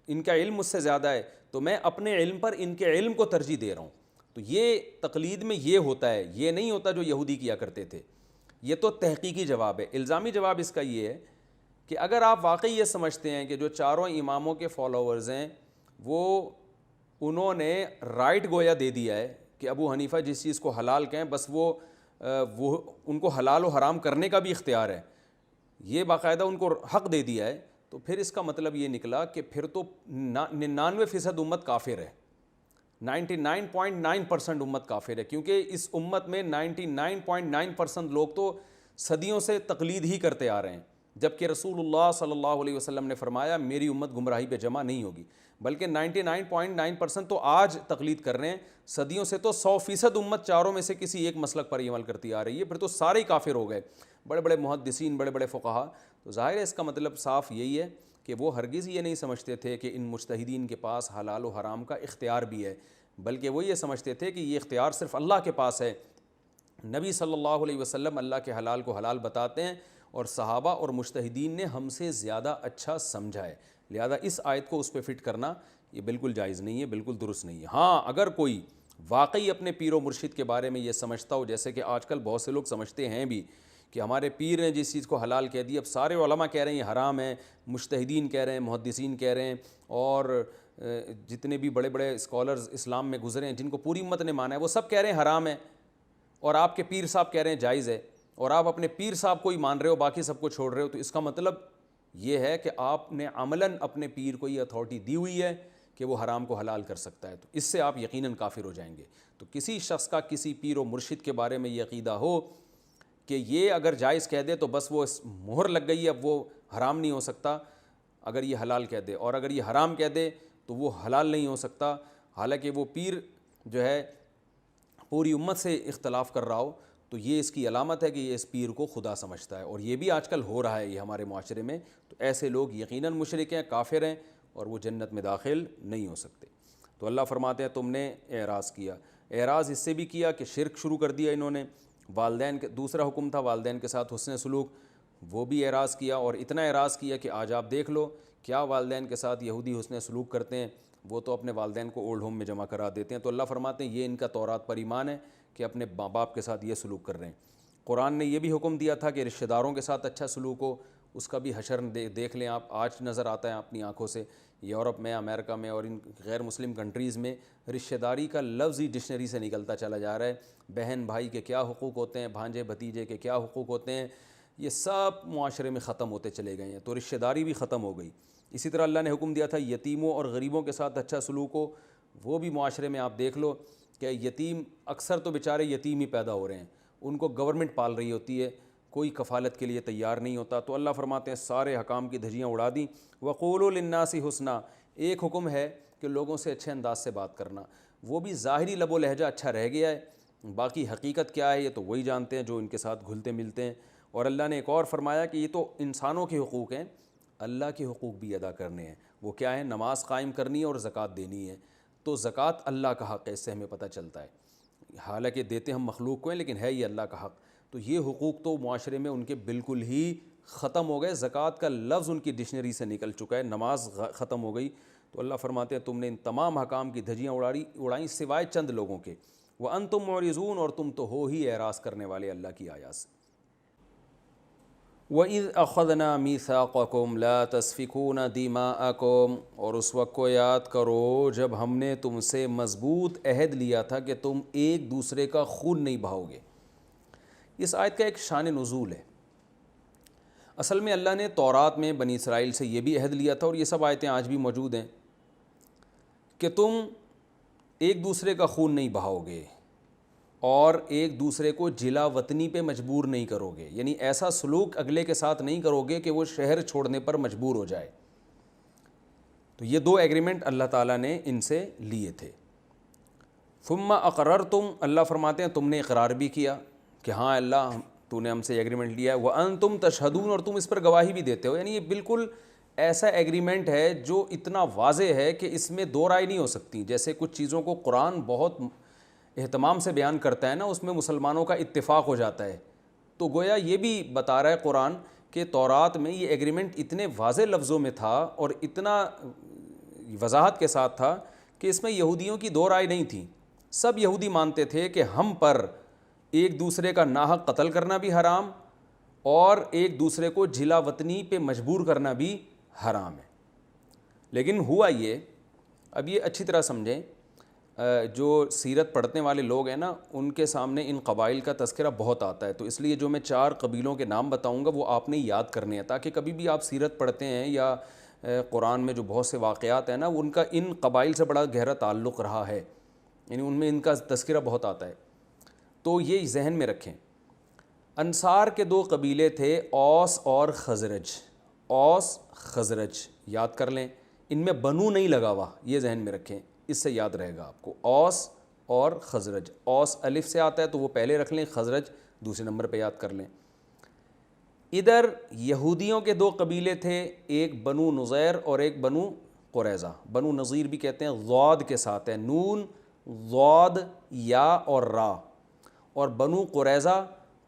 ان کا علم مجھ سے زیادہ ہے، تو میں اپنے علم پر ان کے علم کو ترجیح دے رہا ہوں۔ تو یہ تقلید میں یہ ہوتا ہے، یہ نہیں ہوتا جو یہودی کیا کرتے تھے۔ یہ تو تحقیقی جواب ہے۔ الزامی جواب اس کا یہ ہے کہ اگر آپ واقعی یہ سمجھتے ہیں کہ جو چاروں اماموں کے فالوورز ہیں وہ انہوں نے رائٹ گویا دے دیا ہے کہ ابو حنیفہ جس چیز کو حلال کہیں بس وہ ان کو حلال و حرام کرنے کا بھی اختیار ہے، یہ باقاعدہ ان کو حق دے دیا ہے، تو پھر اس کا مطلب یہ نکلا کہ پھر تو 99% امت کافر ہے، 99.9% امت کافر ہے، کیونکہ اس امت میں 99.9% لوگ تو صدیوں سے تقلید ہی کرتے آ رہے ہیں، جبکہ رسول اللہ صلی اللہ علیہ وسلم نے فرمایا میری امت گمراہی پہ جمع نہیں ہوگی، بلکہ 99.9% تو آج تقلید کر رہے ہیں، صدیوں سے تو 100% امت چاروں میں سے کسی ایک مسلک پر ہی عمل کرتی آ رہی ہے، پھر تو سارے ہی کافر ہو گئے، بڑے بڑے محدثین، بڑے بڑے فقہا۔ تو ظاہر ہے اس کا مطلب صاف یہی ہے کہ وہ ہرگز یہ نہیں سمجھتے تھے کہ ان مجتہدین کے پاس حلال و حرام کا اختیار بھی ہے، بلکہ وہ یہ سمجھتے تھے کہ یہ اختیار صرف اللہ کے پاس ہے۔ نبی صلی اللہ علیہ وسلم اللہ کے حلال کو حلال بتاتے ہیں اور صحابہ اور مجتہدین نے ہم سے زیادہ اچھا سمجھا ہے، لہذا اس آیت کو اس پہ فٹ کرنا یہ بالکل جائز نہیں ہے، بالکل درست نہیں ہے۔ ہاں اگر کوئی واقعی اپنے پیر و مرشد کے بارے میں یہ سمجھتا ہو، جیسے کہ آج کل بہت سے لوگ سمجھتے ہیں بھی کہ ہمارے پیر نے جس چیز کو حلال کہہ دی، اب سارے علماء کہہ رہے ہیں یہ حرام ہے، مجتہدین کہہ رہے ہیں، محدثین کہہ رہے ہیں، اور جتنے بھی بڑے بڑے اسکالرز اسلام میں گزرے ہیں جن کو پوری امت نے مانا ہے وہ سب کہہ رہے ہیں حرام ہے، اور آپ کے پیر صاحب کہہ رہے ہیں جائز ہے، اور آپ اپنے پیر صاحب کو ہی مان رہے ہو باقی سب کو چھوڑ رہے ہو، تو اس کا مطلب یہ ہے کہ آپ نے عملاً اپنے پیر کو یہ اتھارٹی دی ہوئی ہے کہ وہ حرام کو حلال کر سکتا ہے، تو اس سے آپ یقیناً کافر ہو جائیں گے۔ تو کسی شخص کا کسی پیر و مرشد کے بارے میں یہ عقیدہ ہو کہ یہ اگر جائز کہہ دے تو بس وہ مہر لگ گئی ہے، اب وہ حرام نہیں ہو سکتا اگر یہ حلال کہہ دے، اور اگر یہ حرام کہہ دے تو وہ حلال نہیں ہو سکتا، حالانکہ وہ پیر جو ہے پوری امت سے اختلاف کر رہا ہو، تو یہ اس کی علامت ہے کہ یہ اس پیر کو خدا سمجھتا ہے، اور یہ بھی آج کل ہو رہا ہے یہ ہمارے معاشرے میں۔ تو ایسے لوگ یقیناً مشرک ہیں، کافر ہیں، اور وہ جنت میں داخل نہیں ہو سکتے۔ تو اللہ فرماتے ہیں تم نے اعراض کیا، اعراض اس سے بھی کیا کہ شرک شروع کر دیا انہوں نے، والدین کے دوسرا حکم تھا والدین کے ساتھ حسن سلوک، وہ بھی اعراض کیا، اور اتنا اعراض کیا کہ آج آپ دیکھ لو کیا والدین کے ساتھ یہودی حسن سلوک کرتے ہیں، وہ تو اپنے والدین کو اولڈ ہوم میں جمع کرا دیتے ہیں۔ تو اللہ فرماتے ہیں یہ ان کا تورات پر ایمان ہے کہ اپنے ماں باپ کے ساتھ یہ سلوک کر رہے ہیں۔ قرآن نے یہ بھی حکم دیا تھا کہ رشتہ داروں کے ساتھ اچھا سلوک ہو، اس کا بھی حشر دیکھ لیں آپ، آج نظر آتا ہے اپنی آنکھوں سے، یورپ میں، امریکہ میں اور ان غیر مسلم کنٹریز میں رشتہ داری کا لفظ ہی ڈکشنری سے نکلتا چلا جا رہا ہے۔ بہن بھائی کے کیا حقوق ہوتے ہیں، بھانجے بھتیجے کے کیا حقوق ہوتے ہیں، یہ سب معاشرے میں ختم ہوتے چلے گئے ہیں، تو رشتہ داری بھی ختم ہو گئی۔ اسی طرح اللہ نے حکم دیا تھا یتیموں اور غریبوں کے ساتھ اچھا سلوک ہو، وہ بھی معاشرے میں آپ دیکھ لو کہ یتیم اکثر تو بیچارے یتیم ہی پیدا ہو رہے ہیں، ان کو گورنمنٹ پال رہی ہوتی ہے، کوئی کفالت کے لیے تیار نہیں ہوتا۔ تو اللہ فرماتے ہیں سارے حکام کی دھجیاں اڑا دیں۔ وقولوا للناس حسنا، ایک حکم ہے کہ لوگوں سے اچھے انداز سے بات کرنا، وہ بھی ظاہری لب و لہجہ اچھا رہ گیا ہے، باقی حقیقت کیا ہے یہ تو وہی جانتے ہیں جو ان کے ساتھ گھلتے ملتے ہیں۔ اور اللہ نے ایک اور فرمایا کہ یہ تو انسانوں کے حقوق ہیں، اللہ کے حقوق بھی ادا کرنے ہیں۔ وہ کیا ہے؟ نماز قائم کرنی ہے اور زکوٰۃ دینی ہے۔ تو زکوٰۃ اللہ کا حق ہے، اس سے ہمیں پتہ چلتا ہے، حالانکہ دیتے ہم مخلوق کو ہیں لیکن ہے یہ اللہ کا حق۔ تو یہ حقوق تو معاشرے میں ان کے بالکل ہی ختم ہو گئے، زکوٰۃ کا لفظ ان کی ڈکشنری سے نکل چکا ہے، نماز ختم ہو گئی۔ تو اللہ فرماتے ہیں تم نے ان تمام حکام کی دھجیاں اڑائیں سوائے چند لوگوں کے، وَأَنْتُمْ مُعْرِضُونَ، اور تم تو ہو ہی اعراض کرنے والے اللہ کی آیات سے۔ وَإِذْ أَخَذْنَا مِيثَاقَكُمْ لَا تَسْفِكُونَ دِمَاءَكُمْ، اور اس وقت کو یاد کرو جب ہم نے تم سے مضبوط عہد لیا تھا کہ تم ایک دوسرے کا خون نہیں بہاؤ گے۔ اس آیت کا ایک شان نزول ہے۔ اصل میں اللہ نے تورات میں بنی اسرائیل سے یہ بھی عہد لیا تھا، اور یہ سب آیتیں آج بھی موجود ہیں، کہ تم ایک دوسرے کا خون نہیں بہاؤ گے اور ایک دوسرے کو جلا وطنی پہ مجبور نہیں کرو گے، یعنی ایسا سلوک اگلے کے ساتھ نہیں کرو گے کہ وہ شہر چھوڑنے پر مجبور ہو جائے۔ تو یہ دو ایگریمنٹ اللہ تعالیٰ نے ان سے لیے تھے۔ ثم اقررتم، اللہ فرماتے ہیں تم نے اقرار بھی کیا کہ ہاں اللہ تو نے ہم سے ایگریمنٹ لیا ہے، وانتم تشہدون، اور تم اس پر گواہی بھی دیتے ہو۔ یعنی یہ بالکل ایسا ایگریمنٹ ہے جو اتنا واضح ہے کہ اس میں دو رائے نہیں ہو سکتی۔ جیسے کچھ چیزوں کو قرآن بہت اہتمام سے بیان کرتا ہے نا، اس میں مسلمانوں کا اتفاق ہو جاتا ہے، تو گویا یہ بھی بتا رہا ہے قرآن کہ تورات میں یہ ایگریمنٹ اتنے واضح لفظوں میں تھا اور اتنا وضاحت کے ساتھ تھا کہ اس میں یہودیوں کی دو رائے نہیں تھی۔ سب یہودی مانتے تھے کہ ہم پر ایک دوسرے کا ناحق قتل کرنا بھی حرام اور ایک دوسرے کو جلا وطنی پہ مجبور کرنا بھی حرام ہے۔ لیکن ہوا یہ، اب یہ اچھی طرح سمجھیں، جو سیرت پڑھنے والے لوگ ہیں نا ان کے سامنے ان قبائل کا تذکرہ بہت آتا ہے، تو اس لیے جو میں 4 قبیلوں کے نام بتاؤں گا وہ آپ نے یاد کرنے ہیں، تاکہ کبھی بھی آپ سیرت پڑھتے ہیں یا قرآن میں جو بہت سے واقعات ہیں نا ان کا ان قبائل سے بڑا گہرا تعلق رہا ہے، یعنی ان میں ان کا تذکرہ بہت آتا ہے، تو یہ ذہن میں رکھیں۔ انصار کے 2 قبیلے تھے، اوس اور خزرج۔ اوس خزرج یاد کر لیں، ان میں بنو نہیں لگا ہوا، یہ ذہن میں رکھیں، اس سے یاد رہے گا آپ کو۔ اوس اور خزرج، اوس الف سے آتا ہے تو وہ پہلے رکھ لیں، خزرج دوسرے نمبر پہ یاد کر لیں۔ ادھر یہودیوں کے 2 قبیلے تھے، ایک بنو نظیر اور ایک بنو قریظہ۔ بنو نظیر بھی کہتے ہیں، ضاد کے ساتھ ہے، نون ضاد یا اور را، اور بنو قریظہ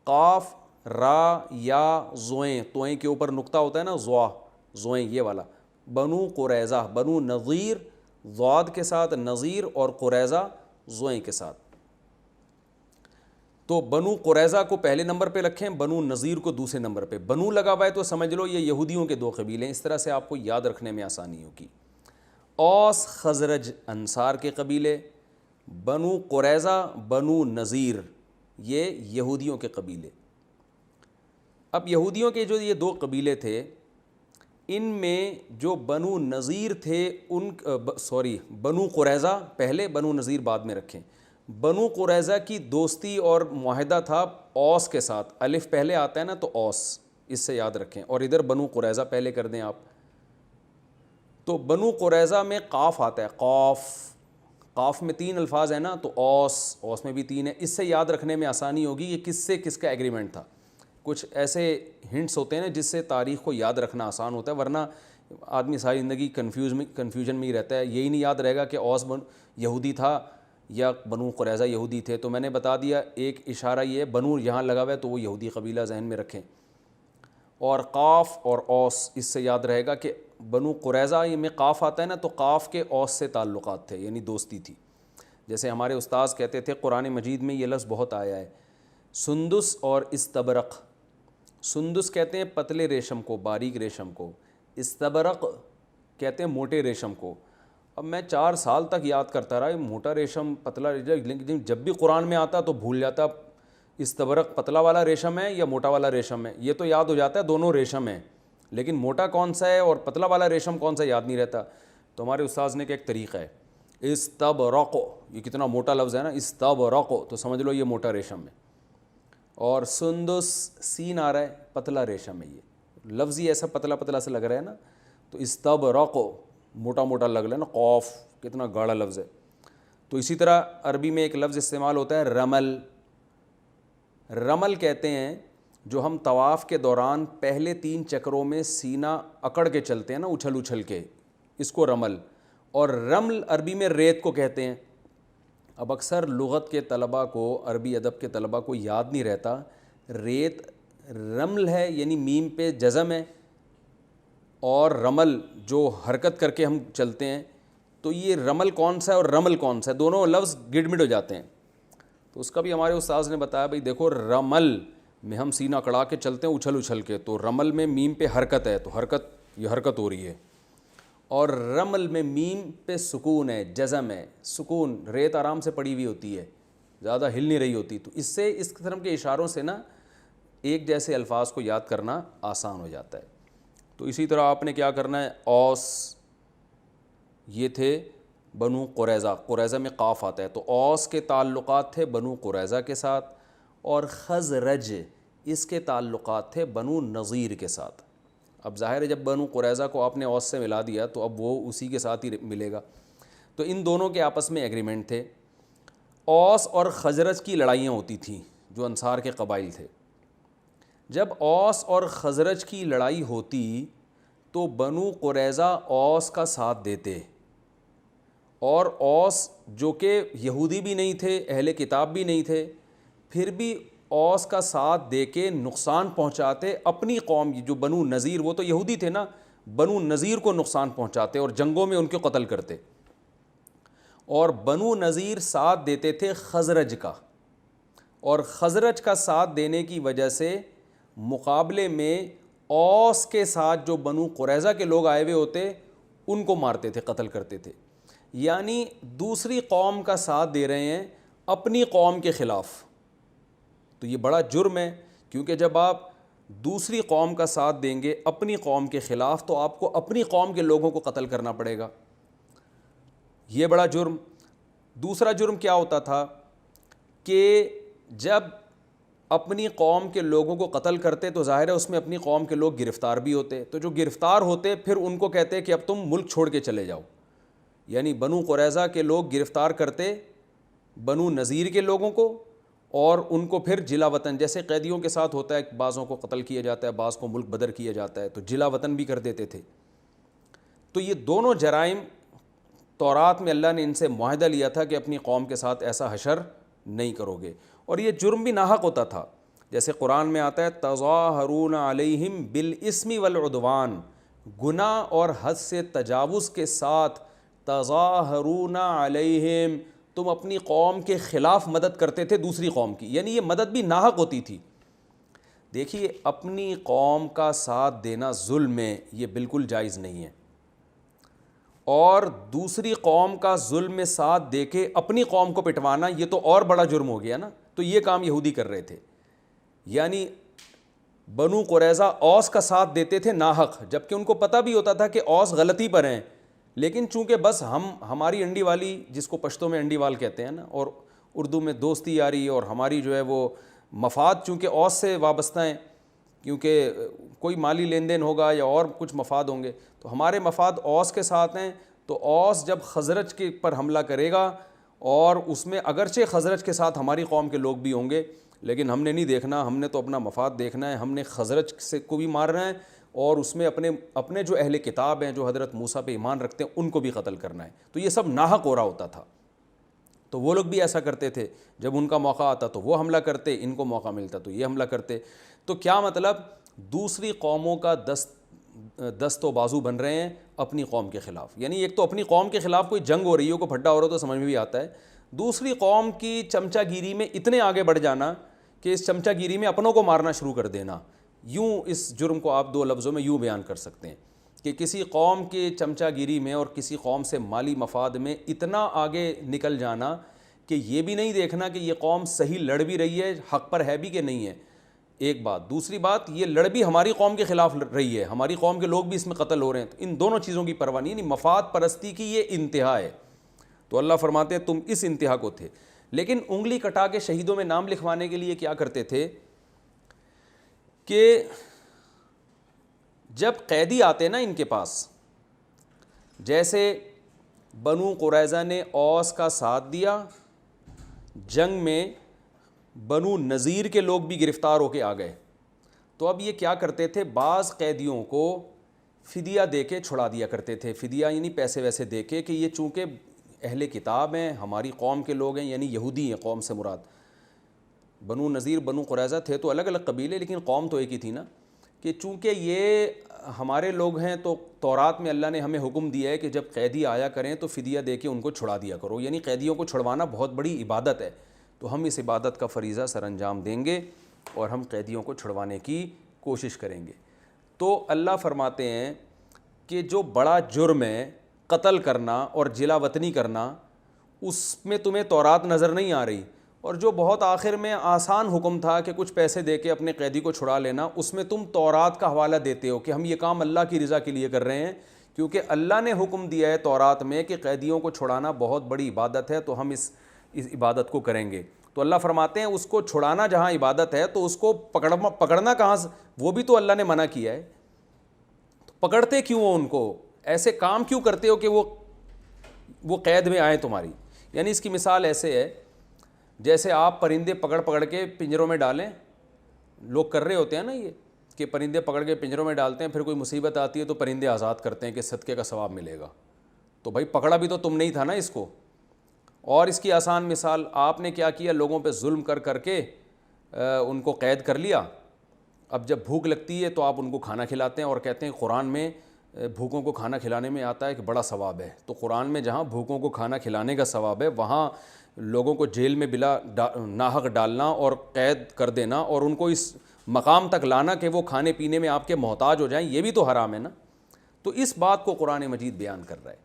قاف را یا زوئیں، توئیں کے اوپر نقطہ ہوتا ہے نا، زوا زوئیں یہ والا، بنو قریظہ۔ بنو نظیر ضاد کے ساتھ، نظیر اور قریظہ زوئیں کے ساتھ۔ تو بنو قریظہ کو پہلے نمبر پہ رکھیں، بنو نظیر کو دوسرے نمبر پہ۔ بنو لگا ہوا ہے تو سمجھ لو یہ یہودیوں کے 2 قبیلے ہیں، اس طرح سے آپ کو یاد رکھنے میں آسانی ہوگی۔ اوس خزرج انصار کے قبیلے، بنو قریظہ بنو نظیر یہ یہودیوں کے قبیلے۔ اب یہودیوں کے جو یہ 2 قبیلے تھے، ان میں جو بنو نظیر تھے بنو قریظہ پہلے، بنو نظیر بعد میں رکھیں۔ بنو قریظہ کی دوستی اور معاہدہ تھا اوس کے ساتھ، الف پہلے آتا ہے نا تو اوس، اس سے یاد رکھیں، اور ادھر بنو قریظہ پہلے کر دیں آپ۔ تو بنو قریظہ میں قاف آتا ہے، قاف میں 3 الفاظ ہیں نا، تو اوس میں بھی 3 ہے، اس سے یاد رکھنے میں آسانی ہوگی کہ کس سے کس کا ایگریمنٹ تھا۔ کچھ ایسے ہنٹس ہوتے ہیں جس سے تاریخ کو یاد رکھنا آسان ہوتا ہے، ورنہ آدمی ساری زندگی کنفیوژن میں ہی رہتا ہے، یہی نہیں یاد رہے گا کہ اوس یہودی تھا یا بنو قریظہ یہودی تھے؟ تو میں نے بتا دیا ایک اشارہ یہ ہے، بنو یہاں لگا ہوا ہے تو وہ یہودی قبیلہ ذہن میں رکھیں، اور قاف اور اوس اس سے یاد رہے گا کہ بنو قریظہ یہ میں قاف آتا ہے نا تو قاف کے اوس سے تعلقات تھے، یعنی دوستی تھی۔ جیسے ہمارے استاذ کہتے تھے قرآن مجید میں یہ لفظ بہت آیا ہے، سندس اور استبرق۔ سندس کہتے ہیں پتلے ریشم کو، باریک ریشم کو، استبرق کہتے ہیں موٹے ریشم کو۔ اب میں 4 سال تک یاد کرتا رہا موٹا ریشم پتلا ریشم، لیکن جب بھی قرآن میں آتا تو بھول جاتا استبرق پتلا والا ریشم ہے یا موٹا والا ریشم ہے، یہ تو یاد ہو جاتا ہے دونوں ریشم ہیں، لیکن موٹا کون سا ہے اور پتلا والا ریشم کون سا یاد نہیں رہتا۔ تو ہمارے استاذ نے کہ ایک طریقہ ہے استبرق، یہ کتنا موٹا لفظ ہے نا، استبرق تو سمجھ لو یہ موٹا ریشم ہے، اور سندس سین آ رہا ہے پتلا ریشم ہے، یہ لفظ ہی ایسا پتلا پتلا سے لگ رہا ہے نا، تو استبرق موٹا موٹا لگ رہا ہے نا، قوف کتنا گاڑا لفظ ہے۔ تو اسی طرح عربی میں ایک لفظ استعمال ہوتا ہے رمل۔ رمل کہتے ہیں جو ہم طواف کے دوران پہلے 3 چکروں میں سینہ اکڑ کے چلتے ہیں نا، اچھل اچھل کے، اس کو رمل، اور رمل عربی میں ریت کو کہتے ہیں۔ اب اکثر لغت کے طلباء کو، عربی ادب کے طلباء کو یاد نہیں رہتا ریت رمل ہے یعنی میم پہ جزم ہے، اور رمل جو حرکت کر کے ہم چلتے ہیں، تو یہ رمل کون سا ہے اور رمل کون سا ہے، دونوں لفظ گڈ مڈ ہو جاتے ہیں۔ تو اس کا بھی ہمارے استاذ نے بتایا بھائی دیکھو رمل میں ہم سینہ کڑا کے چلتے ہیں اچھل اچھل کے، تو رمل میں میم پہ حرکت ہے، تو حرکت یہ حرکت ہو رہی ہے، اور رمل میں میم پہ سکون ہے، جزم ہے، سکون، ریت آرام سے پڑی ہوئی ہوتی ہے، زیادہ ہل نہیں رہی ہوتی، تو اس سے اس قسم کے اشاروں سے نا ایک جیسے الفاظ کو یاد کرنا آسان ہو جاتا ہے۔ تو اسی طرح آپ نے کیا کرنا ہے، اوس یہ تھے بنو قریظہ، قریظہ میں قاف آتا ہے، تو اوس کے تعلقات تھے بنو قریظہ کے ساتھ، اور خزرج اس کے تعلقات تھے بنو نذیر کے ساتھ۔ اب ظاہر ہے جب بنو قریظہ کو آپ نے اوس سے ملا دیا تو اب وہ اسی کے ساتھ ہی ملے گا، تو ان دونوں کے آپس میں ایگریمنٹ تھے۔ اوس اور خزرج کی لڑائیاں ہوتی تھیں جو انصار کے قبائل تھے، جب اوس اور خزرج کی لڑائی ہوتی تو بنو قریظہ اوس کا ساتھ دیتے، اور اوس جو کہ یہودی بھی نہیں تھے، اہل کتاب بھی نہیں تھے، پھر بھی اوس کا ساتھ دے کے نقصان پہنچاتے اپنی قوم، جو بنو نذیر، وہ تو یہودی تھے نا، بنو نذیر کو نقصان پہنچاتے اور جنگوں میں ان کے قتل کرتے، اور بنو نذیر ساتھ دیتے تھے خزرج کا، اور خزرج کا ساتھ دینے کی وجہ سے مقابلے میں اوس کے ساتھ جو بنو قریظہ کے لوگ آئے ہوئے ہوتے ان کو مارتے تھے، قتل کرتے تھے، یعنی دوسری قوم کا ساتھ دے رہے ہیں اپنی قوم کے خلاف۔ تو یہ بڑا جرم ہے، کیونکہ جب آپ دوسری قوم کا ساتھ دیں گے اپنی قوم کے خلاف تو آپ کو اپنی قوم کے لوگوں کو قتل کرنا پڑے گا، یہ بڑا جرم۔ دوسرا جرم کیا ہوتا تھا کہ جب اپنی قوم کے لوگوں کو قتل کرتے تو ظاہر ہے اس میں اپنی قوم کے لوگ گرفتار بھی ہوتے، تو جو گرفتار ہوتے پھر ان کو کہتے کہ اب تم ملک چھوڑ کے چلے جاؤ، یعنی بنو قریظہ کے لوگ گرفتار کرتے بنو نذیر کے لوگوں کو، اور ان کو پھر جلا وطن، جیسے قیدیوں کے ساتھ ہوتا ہے، بعضوں کو قتل کیا جاتا ہے، بعض کو ملک بدر کیا جاتا ہے، تو جلا وطن بھی کر دیتے تھے۔ تو یہ دونوں جرائم تورات میں اللہ نے ان سے معاہدہ لیا تھا کہ اپنی قوم کے ساتھ ایسا حشر نہیں کرو گے، اور یہ جرم بھی ناحق ہوتا تھا، جیسے قرآن میں آتا ہے تظاہرون علیہم بالاسم والعدوان، گناہ اور حد سے تجاوز کے ساتھ تظاہرون علیہم، تم اپنی قوم کے خلاف مدد کرتے تھے دوسری قوم کی، یعنی یہ مدد بھی ناحق ہوتی تھی۔ دیکھیے اپنی قوم کا ساتھ دینا ظلم ہے، یہ بالکل جائز نہیں ہے، اور دوسری قوم کا ظلم میں ساتھ دے کے اپنی قوم کو پٹوانا یہ تو اور بڑا جرم ہو گیا نا۔ تو یہ کام یہودی کر رہے تھے، یعنی بنو قریظہ اوس کا ساتھ دیتے تھے ناحق، جبکہ ان کو پتہ بھی ہوتا تھا کہ اوس غلطی پر ہیں، لیکن چونکہ بس ہماری انڈی والی، جس کو پشتوں میں انڈی وال کہتے ہیں نا، اور اردو میں دوستی یاری، اور ہماری جو ہے وہ مفاد چونکہ اوس سے وابستہ ہیں، کیونکہ کوئی مالی لین دین ہوگا یا اور کچھ مفاد ہوں گے، تو ہمارے مفاد اوس کے ساتھ ہیں، تو اوس جب خزرج کے پر حملہ کرے گا، اور اس میں اگرچہ خزرج کے ساتھ ہماری قوم کے لوگ بھی ہوں گے، لیکن ہم نے نہیں دیکھنا، ہم نے تو اپنا مفاد دیکھنا ہے، ہم نے خزرج سے کو بھی مارنا ہے، اور اس میں اپنے جو اہل کتاب ہیں جو حضرت موسیٰ پہ ایمان رکھتے ہیں ان کو بھی قتل کرنا ہے۔ تو یہ سب ناحق ہو رہا ہوتا تھا۔ تو وہ لوگ بھی ایسا کرتے تھے، جب ان کا موقع آتا تو وہ حملہ کرتے، ان کو موقع ملتا تو یہ حملہ کرتے۔ تو کیا مطلب، دوسری قوموں کا دست و بازو بن رہے ہیں اپنی قوم کے خلاف، یعنی ایک تو اپنی قوم کے خلاف کوئی جنگ ہو رہی ہو، کوئی پھڈا ہو رہا ہو تو سمجھ میں بھی آتا ہے، دوسری قوم کی چمچہ گیری میں اتنے آگے بڑھ جانا کہ اس چمچہ گیری میں اپنوں کو مارنا شروع کر دینا۔ یوں اس جرم کو آپ 2 لفظوں میں یوں بیان کر سکتے ہیں کہ کسی قوم کے چمچہ گیری میں اور کسی قوم سے مالی مفاد میں اتنا آگے نکل جانا کہ یہ بھی نہیں دیکھنا کہ یہ قوم صحیح لڑ بھی رہی ہے، حق پر ہے بھی کہ نہیں ہے، ایک بات۔ دوسری بات، یہ لڑ بھی ہماری قوم کے خلاف رہی ہے، ہماری قوم کے لوگ بھی اس میں قتل ہو رہے ہیں، تو ان دونوں چیزوں کی پرواہ نہیں، یعنی مفاد پرستی کی یہ انتہا ہے۔ تو اللہ فرماتے ہیں تم اس انتہا کو تھے۔ لیکن انگلی کٹا کے شہیدوں میں نام لکھوانے کے لیے کیا کرتے تھے کہ جب قیدی آتے نا ان کے پاس، جیسے بنو قریظہ نے اوس کا ساتھ دیا جنگ میں، بنو نذیر کے لوگ بھی گرفتار ہو کے آ گئے، تو اب یہ کیا کرتے تھے، بعض قیدیوں کو فدیہ دے کے چھڑا دیا کرتے تھے۔ فدیہ یعنی پیسے ویسے دے کے کہ یہ چونکہ اہل کتاب ہیں، ہماری قوم کے لوگ ہیں، یعنی یہودی ہیں، قوم سے مراد بنو نذیر بنو قریظہ تھے تو الگ الگ قبیلے لیکن قوم تو ایک ہی تھی نا، کہ چونکہ یہ ہمارے لوگ ہیں تو تورات میں اللہ نے ہمیں حکم دیا ہے کہ جب قیدی آیا کریں تو فدیہ دے کے ان کو چھڑا دیا کرو، یعنی قیدیوں کو چھڑوانا بہت بڑی عبادت ہے، تو ہم اس عبادت کا فریضہ سر انجام دیں گے اور ہم قیدیوں کو چھڑوانے کی کوشش کریں گے۔ تو اللہ فرماتے ہیں کہ جو بڑا جرم ہے قتل کرنا اور جلا وطنی کرنا، اس میں تمہیں تورات نظر نہیں آ رہی، اور جو بہت آخر میں آسان حکم تھا کہ کچھ پیسے دے کے اپنے قیدی کو چھڑا لینا، اس میں تم تورات کا حوالہ دیتے ہو کہ ہم یہ کام اللہ کی رضا کے لیے کر رہے ہیں، کیونکہ اللہ نے حکم دیا ہے تورات میں کہ قیدیوں کو چھڑانا بہت بڑی عبادت ہے، تو ہم اس عبادت کو کریں گے۔ تو اللہ فرماتے ہیں اس کو چھڑانا جہاں عبادت ہے تو اس کو پکڑنا کہاں سے، وہ بھی تو اللہ نے منع کیا ہے، تو پکڑتے کیوں ہو ان کو، ایسے کام کیوں کرتے ہو کہ وہ قید میں آئیں تمہاری۔ یعنی اس کی مثال ایسے ہے جیسے آپ پرندے پکڑ پکڑ کے پنجروں میں ڈالیں، لوگ کر رہے ہوتے ہیں نا یہ کہ پرندے پکڑ کے پنجروں میں ڈالتے ہیں، پھر کوئی مصیبت آتی ہے تو پرندے آزاد کرتے ہیں کہ صدقے کا ثواب ملے گا، تو بھائی پکڑا بھی تو تم نہیں تھا نا اس کو۔ اور اس کی آسان مثال، آپ نے کیا کیا، لوگوں پہ ظلم کر کر کے ان کو قید کر لیا، اب جب بھوک لگتی ہے تو آپ ان کو کھانا کھلاتے ہیں، اور کہتے ہیں قرآن میں بھوکوں کو کھانا کھلانے میں آتا ہے کہ بڑا ثواب ہے، تو قرآن میں جہاں بھوکوں کو کھانا کھلانے کا ثواب ہے، وہاں لوگوں کو جیل میں بلا ناحق ڈالنا اور قید کر دینا اور ان کو اس مقام تک لانا کہ وہ کھانے پینے میں آپ کے محتاج ہو جائیں، یہ بھی تو حرام ہے نا۔ تو اس بات کو قرآن مجید بیان کر رہا ہے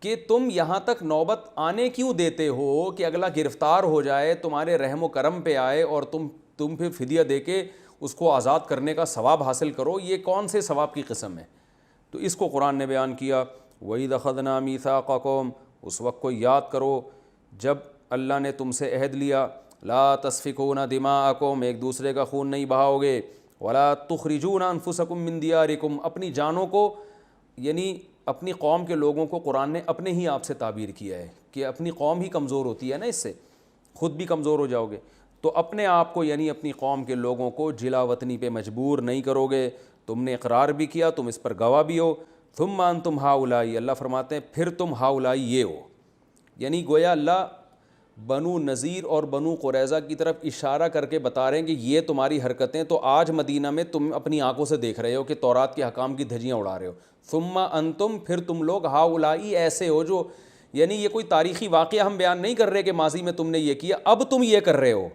کہ تم یہاں تک نوبت آنے کیوں دیتے ہو کہ اگلا گرفتار ہو جائے، تمہارے رحم و کرم پہ آئے اور تم پھر فدیہ دے کے اس کو آزاد کرنے کا ثواب حاصل کرو، یہ کون سے ثواب کی قسم ہے؟ تو اس کو قرآن نے بیان کیا، وَإِذْ أَخَذْنَا مِيثَاقَكُمْ، اس وقت کو یاد کرو جب اللہ نے تم سے عہد لیا، لا تسفکون دماءکم، ایک دوسرے کا خون نہیں بہاؤ گے، ولا تخرجون انفسکم من دیارکم، اپنی جانوں کو، یعنی اپنی قوم کے لوگوں کو قرآن نے اپنے ہی آپ سے تعبیر کیا ہے کہ اپنی قوم ہی کمزور ہوتی ہے نا، اس سے خود بھی کمزور ہو جاؤ گے، تو اپنے آپ کو یعنی اپنی قوم کے لوگوں کو جلا وطنی پہ مجبور نہیں کرو گے، تم نے اقرار بھی کیا، تم اس پر گواہ بھی ہو، ثم انتم ہؤلاء، اللہ فرماتے ہیں پھر تم ہؤلاء یہ ہو، یعنی گویا اللہ بنو نذیر اور بنو قریظہ کی طرف اشارہ کر کے بتا رہے ہیں کہ یہ تمہاری حرکتیں تو آج مدینہ میں تم اپنی آنکھوں سے دیکھ رہے ہو کہ تورات کے حکام کی دھجیاں اڑا رہے ہو، ثم انتم، پھر تم لوگ ہؤلاء ایسے ہو، جو یعنی یہ کوئی تاریخی واقعہ ہم بیان نہیں کر رہے کہ ماضی میں تم نے یہ کیا، اب تم یہ کر رہے ہو،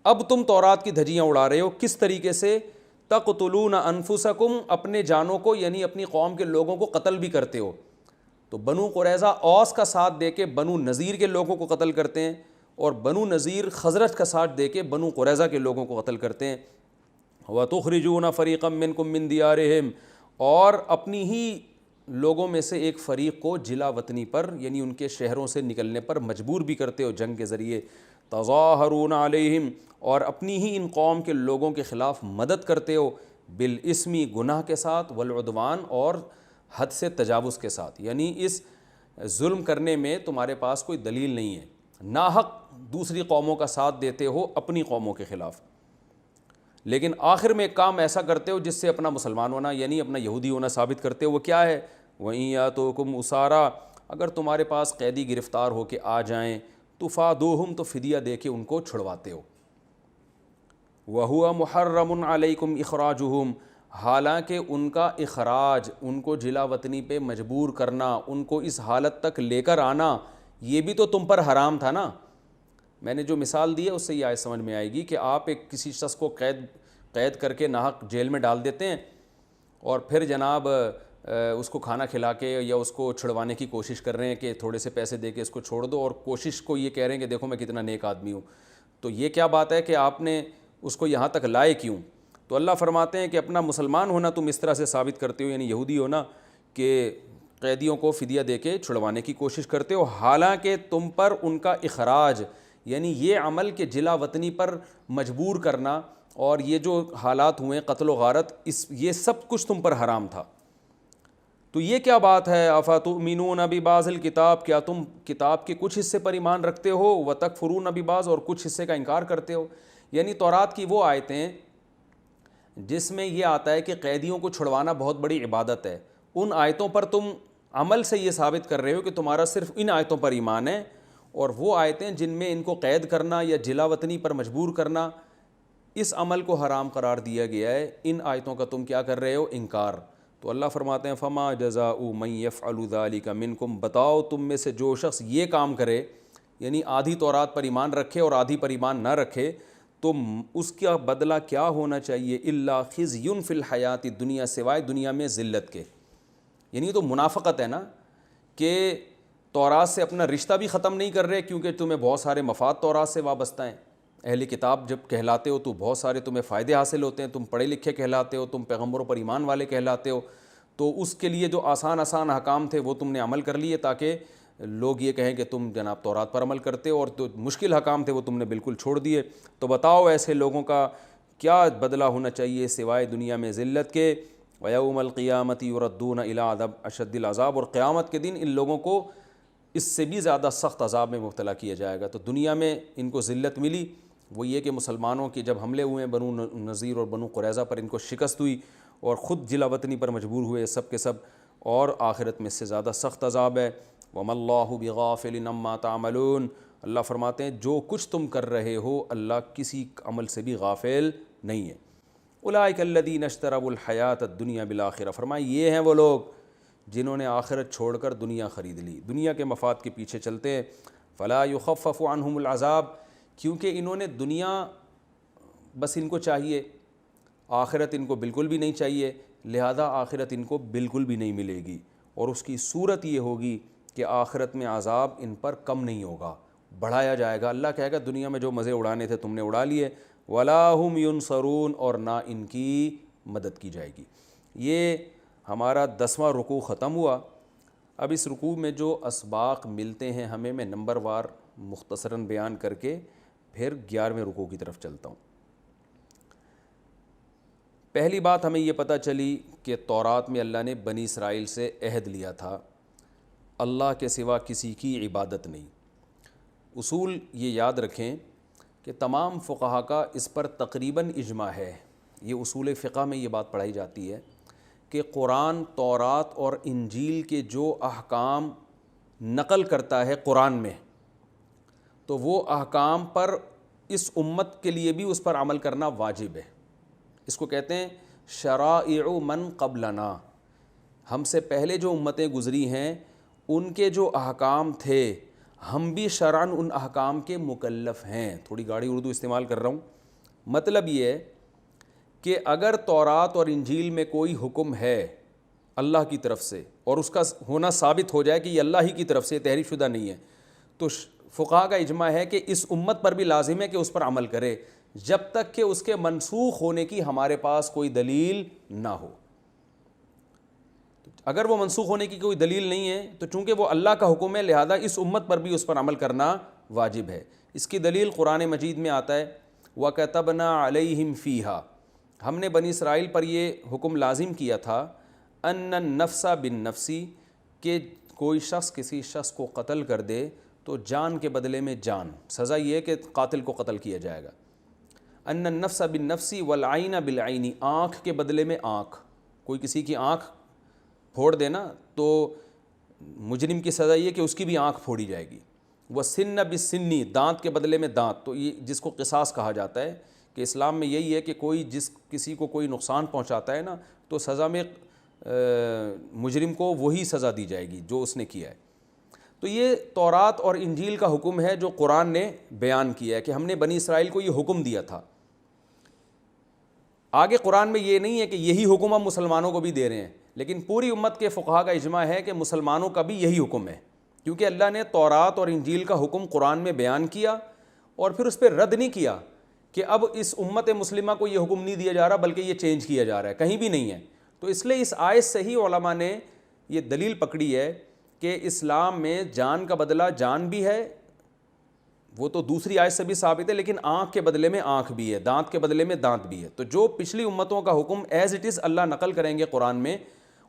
اب تم تورات کی دھجیاں اڑا رہے ہو، کس طریقے سے، تقتلون انفسکم، اپنے جانوں کو یعنی اپنی قوم کے لوگوں کو قتل بھی کرتے ہو۔ تو بنو قریظہ اوس کا ساتھ دے کے بنو نذیر کے لوگوں کو قتل کرتے ہیں، اور بنو نذیر خزرج کا ساتھ دے کے بنو قریظہ کے لوگوں کو قتل کرتے ہیں۔ وَتُخْرِجُونَ فَرِيقًا مِّنْكُم مِّن دِيَارِهِمْ، اور اپنی ہی لوگوں میں سے ایک فریق کو جلا وطنی پر یعنی ان کے شہروں سے نکلنے پر مجبور بھی کرتے ہو جنگ کے ذریعے، تظاہرون علیہم، اور اپنی ہی ان قوم کے لوگوں کے خلاف مدد کرتے ہو، بالاسمی، گناہ کے ساتھ، والعدوان، اور حد سے تجاوز کے ساتھ، یعنی اس ظلم کرنے میں تمہارے پاس کوئی دلیل نہیں ہے، ناحق دوسری قوموں کا ساتھ دیتے ہو اپنی قوموں کے خلاف، لیکن آخر میں ایک کام ایسا کرتے ہو جس سے اپنا مسلمان ہونا یعنی اپنا یہودی ہونا ثابت کرتے ہو، وہ کیا ہے، وَإِن يَأْتُوكُمْ أُسَارَىٰ، اگر تمہارے پاس قیدی گرفتار ہو کے آ جائیں تو فادوہم، تو فدیہ دے کے ان کو چھڑواتے ہو. وَهُوَ مُحَرَّمٌ عَلَيْكُمْ إِخْرَاجُهُمْ، حالانکہ ان کا اخراج، ان کو جلا وطنی پہ مجبور کرنا، ان کو اس حالت تک لے کر آنا، یہ بھی تو تم پر حرام تھا نا. میں نے جو مثال دی ہے اس سے یہ آیت سمجھ میں آئے گی کہ آپ ایک کسی شخص کو قید کر کے ناحق جیل میں ڈال دیتے ہیں اور پھر جناب اس کو کھانا کھلا کے یا اس کو چھڑوانے کی کوشش کر رہے ہیں کہ تھوڑے سے پیسے دے کے اس کو چھوڑ دو، اور کوشش کو یہ کہہ رہے ہیں کہ دیکھو میں کتنا نیک آدمی ہوں. تو یہ کیا بات ہے کہ آپ نے اس کو یہاں تک لائے کیوں؟ تو اللہ فرماتے ہیں کہ اپنا مسلمان ہونا تم اس طرح سے ثابت کرتے ہو، یعنی یہودی ہونا، کہ قیدیوں کو فدیہ دے کے چھڑوانے کی کوشش کرتے ہو، حالانکہ تم پر ان کا اخراج، یعنی یہ عمل کہ جلا وطنی پر مجبور کرنا اور یہ جو حالات ہوئے قتل و غارت، یہ سب کچھ تم پر حرام تھا. تو یہ کیا بات ہے؟ افتؤمنون ببعض الکتاب، کیا تم کتاب کے کچھ حصے پر ایمان رکھتے ہو، وتکفرون ببعض، اور کچھ حصے کا انکار کرتے ہو. یعنی تورات کی وہ آیتیں جس میں یہ آتا ہے کہ قیدیوں کو چھڑوانا بہت بڑی عبادت ہے، ان آیتوں پر تم عمل سے یہ ثابت کر رہے ہو کہ تمہارا صرف ان آیتوں پر ایمان ہے، اور وہ آیتیں جن میں ان کو قید کرنا یا جلا وطنی پر مجبور کرنا، اس عمل کو حرام قرار دیا گیا ہے، ان آیتوں کا تم کیا کر رہے ہو؟ انکار. تو اللہ فرماتے ہیں فما جزاء من یفعل ذلک منکم، بتاؤ تم میں سے جو شخص یہ کام کرے، یعنی آدھی تورات پر ایمان رکھے اور آدھی پر ایمان نہ رکھے، تو اس کا بدلہ کیا ہونا چاہیے؟ الا خزی فی الحیات الدنیا، سوائے دنیا میں ذلت کے. یعنی یہ تو منافقت ہے نا، کہ تورات سے اپنا رشتہ بھی ختم نہیں کر رہے کیونکہ تمہیں بہت سارے مفاد تورات سے وابستہ ہیں. اہل کتاب جب کہلاتے ہو تو بہت سارے تمہیں فائدے حاصل ہوتے ہیں، تم پڑھے لکھے کہلاتے ہو، تم پیغمبروں پر ایمان والے کہلاتے ہو، تو اس کے لیے جو آسان احکام تھے وہ تم نے عمل کر لیے تاکہ لوگ یہ کہیں کہ تم جناب تورات پر عمل کرتے ہو، اور جو مشکل احکام تھے وہ تم نے بالکل چھوڑ دیے. تو بتاؤ ایسے لوگوں کا کیا بدلہ ہونا چاہیے سوائے دنیا میں ذلت کے؟ وَيَوْمَ الْقِيَامَةِ يُرَدُّونَ إِلَىٰ أَشَدِّ الْعَذَابِ، اور قیامت کے دن ان لوگوں کو اس سے بھی زیادہ سخت عذاب میں مبتلا کیا جائے گا. تو دنیا میں ان کو ذلت ملی، وہ یہ کہ مسلمانوں کے جب حملے ہوئے بنو نذیر اور بنو قریظہ پر ان کو شکست ہوئی اور خود جلا وطنی پر مجبور ہوئے سب کے سب، اور آخرت میں اس سے زیادہ سخت عذاب ہے. وَمَا اللَّهُ بِغَافِلٍ عَمَّا تَعْمَلُونَ، اللہ فرماتے ہیں جو کچھ تم کر رہے ہو اللہ کسی عمل سے بھی غافل نہیں ہے. اولئک الذین اشتروا الحیاۃ الدنیا بالآخرہ، فرمائے یہ ہیں وہ لوگ جنہوں نے آخرت چھوڑ کر دنیا خرید لی، دنیا کے مفاد کے پیچھے چلتے ہیں. فلا یخفف عنہم العذاب، کیونکہ انہوں نے دنیا بس ان کو چاہیے، آخرت ان کو بالکل بھی نہیں چاہیے، لہذا آخرت ان کو بالکل بھی نہیں ملے گی، اور اس کی صورت یہ ہوگی کہ آخرت میں عذاب ان پر کم نہیں ہوگا، بڑھایا جائے گا. اللہ کہے گا دنیا میں جو مزے اڑانے تھے تم نے اڑا لیے، ولا ہم ینصرون، اور نہ ان کی مدد کی جائے گی. یہ ہمارا 10واں رکوع ختم ہوا. اب اس رکوع میں جو اسباق ملتے ہیں ہمیں، میں نمبر وار مختصراً بیان کر کے پھر 11ویں رکوع کی طرف چلتا ہوں. پہلی بات ہمیں یہ پتہ چلی کہ تورات میں اللہ نے بنی اسرائیل سے عہد لیا تھا اللہ کے سوا کسی کی عبادت نہیں. اصول یہ یاد رکھیں کہ تمام فقہا کا اس پر تقریباً اجماع ہے، یہ اصول فقہ میں یہ بات پڑھائی جاتی ہے کہ قرآن تورات اور انجیل کے جو احکام نقل کرتا ہے قرآن میں، تو وہ احکام پر اس امت کے لیے بھی اس پر عمل کرنا واجب ہے. اس کو کہتے ہیں شرائع من قبلنا، ہم سے پہلے جو امتیں گزری ہیں ان کے جو احکام تھے ہم بھی شرعاً ان احکام کے مکلف ہیں. تھوڑی گاڑی اردو استعمال کر رہا ہوں. مطلب یہ ہے کہ اگر تورات اور انجیل میں کوئی حکم ہے اللہ کی طرف سے اور اس کا ہونا ثابت ہو جائے کہ یہ اللہ ہی کی طرف سے تحریف شدہ نہیں ہے، تو فقہا کا اجماع ہے کہ اس امت پر بھی لازم ہے کہ اس پر عمل کرے جب تک کہ اس کے منسوخ ہونے کی ہمارے پاس کوئی دلیل نہ ہو. اگر وہ منسوخ ہونے کی کوئی دلیل نہیں ہے تو چونکہ وہ اللہ کا حکم ہے لہذا اس امت پر بھی اس پر عمل کرنا واجب ہے. اس کی دلیل قرآن مجید میں آتا ہے وَكَتَبْنَا عَلَيْهِمْ فِيهَا، ہم نے بنی اسرائیل پر یہ حکم لازم کیا تھا أَنَّ النَّفْسَ بِالنَّفْسِ، کہ کوئی شخص کسی شخص کو قتل کر دے تو جان کے بدلے میں جان، سزا یہ ہے کہ قاتل کو قتل کیا جائے گا. أَنَّ النَّفْسَ بِالنَّفْسِ وَالْعَيْنَ بِالْعَيْنِ، آنکھ کے بدلے میں آنکھ، کوئی کسی کی آنکھ پھوڑ دینا تو مجرم کی سزا یہ کہ اس کی بھی آنکھ پھوڑی جائے گی. وہ سن بسنی، دانت کے بدلے میں دانت. تو یہ جس کو قصاص کہا جاتا ہے کہ اسلام میں یہی ہے کہ کوئی کسی کو کوئی نقصان پہنچاتا ہے نا تو سزا میں مجرم کو وہی سزا دی جائے گی جو اس نے کیا ہے. تو یہ تورات اور انجیل کا حکم ہے جو قرآن نے بیان کیا ہے کہ ہم نے بنی اسرائیل کو یہ حکم دیا تھا. آگے قرآن میں یہ نہیں ہے کہ یہی حکم ہم مسلمانوں کو بھی دے رہے ہیں، لیکن پوری امت کے فقہا کا اجماع ہے کہ مسلمانوں کا بھی یہی حکم ہے، کیونکہ اللہ نے تورات اور انجیل کا حکم قرآن میں بیان کیا اور پھر اس پہ رد نہیں کیا کہ اب اس امت مسلمہ کو یہ حکم نہیں دیا جا رہا بلکہ یہ چینج کیا جا رہا ہے، کہیں بھی نہیں ہے. تو اس لیے اس آیت سے ہی علماء نے یہ دلیل پکڑی ہے کہ اسلام میں جان کا بدلہ جان بھی ہے، وہ تو دوسری آیت سے بھی ثابت ہے، لیکن آنکھ کے بدلے میں آنکھ بھی ہے، دانت کے بدلے میں دانت بھی ہے. تو جو پچھلی امتوں کا حکم ایز اٹ از اللہ نقل کریں گے قرآن میں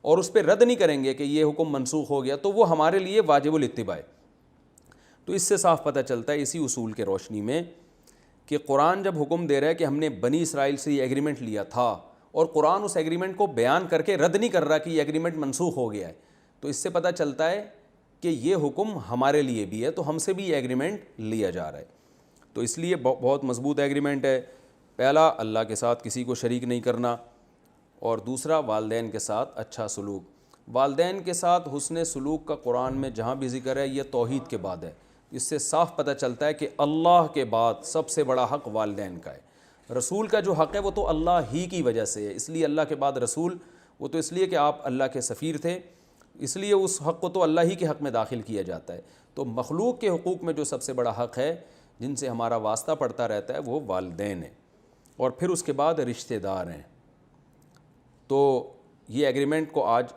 اور اس پہ رد نہیں کریں گے کہ یہ حکم منسوخ ہو گیا، تو وہ ہمارے لیے واجب الاتباع ہے. تو اس سے صاف پتہ چلتا ہے اسی اصول کے روشنی میں کہ قرآن جب حکم دے رہا ہے کہ ہم نے بنی اسرائیل سے یہ ایگریمنٹ لیا تھا اور قرآن اس ایگریمنٹ کو بیان کر کے رد نہیں کر رہا کہ یہ ایگریمنٹ منسوخ ہو گیا ہے، تو اس سے پتہ چلتا ہے کہ یہ حکم ہمارے لیے بھی ہے، تو ہم سے بھی یہ ایگریمنٹ لیا جا رہا ہے. تو اس لیے بہت مضبوط ایگریمنٹ ہے. پہلا، اللہ کے ساتھ کسی کو شریک نہیں کرنا، اور دوسرا والدین کے ساتھ اچھا سلوک. والدین کے ساتھ حسن سلوک کا قرآن میں جہاں بھی ذکر ہے یہ توحید کے بعد ہے. اس سے صاف پتہ چلتا ہے کہ اللہ کے بعد سب سے بڑا حق والدین کا ہے. رسول کا جو حق ہے وہ تو اللہ ہی کی وجہ سے ہے، اس لیے اللہ کے بعد رسول، وہ تو اس لیے کہ آپ اللہ کے سفیر تھے، اس لیے اس حق کو تو اللہ ہی کے حق میں داخل کیا جاتا ہے. تو مخلوق کے حقوق میں جو سب سے بڑا حق ہے جن سے ہمارا واسطہ پڑتا رہتا ہے وہ والدین ہیں، اور پھر اس کے بعد رشتہ دار ہیں. تو یہ ایگریمنٹ کو آج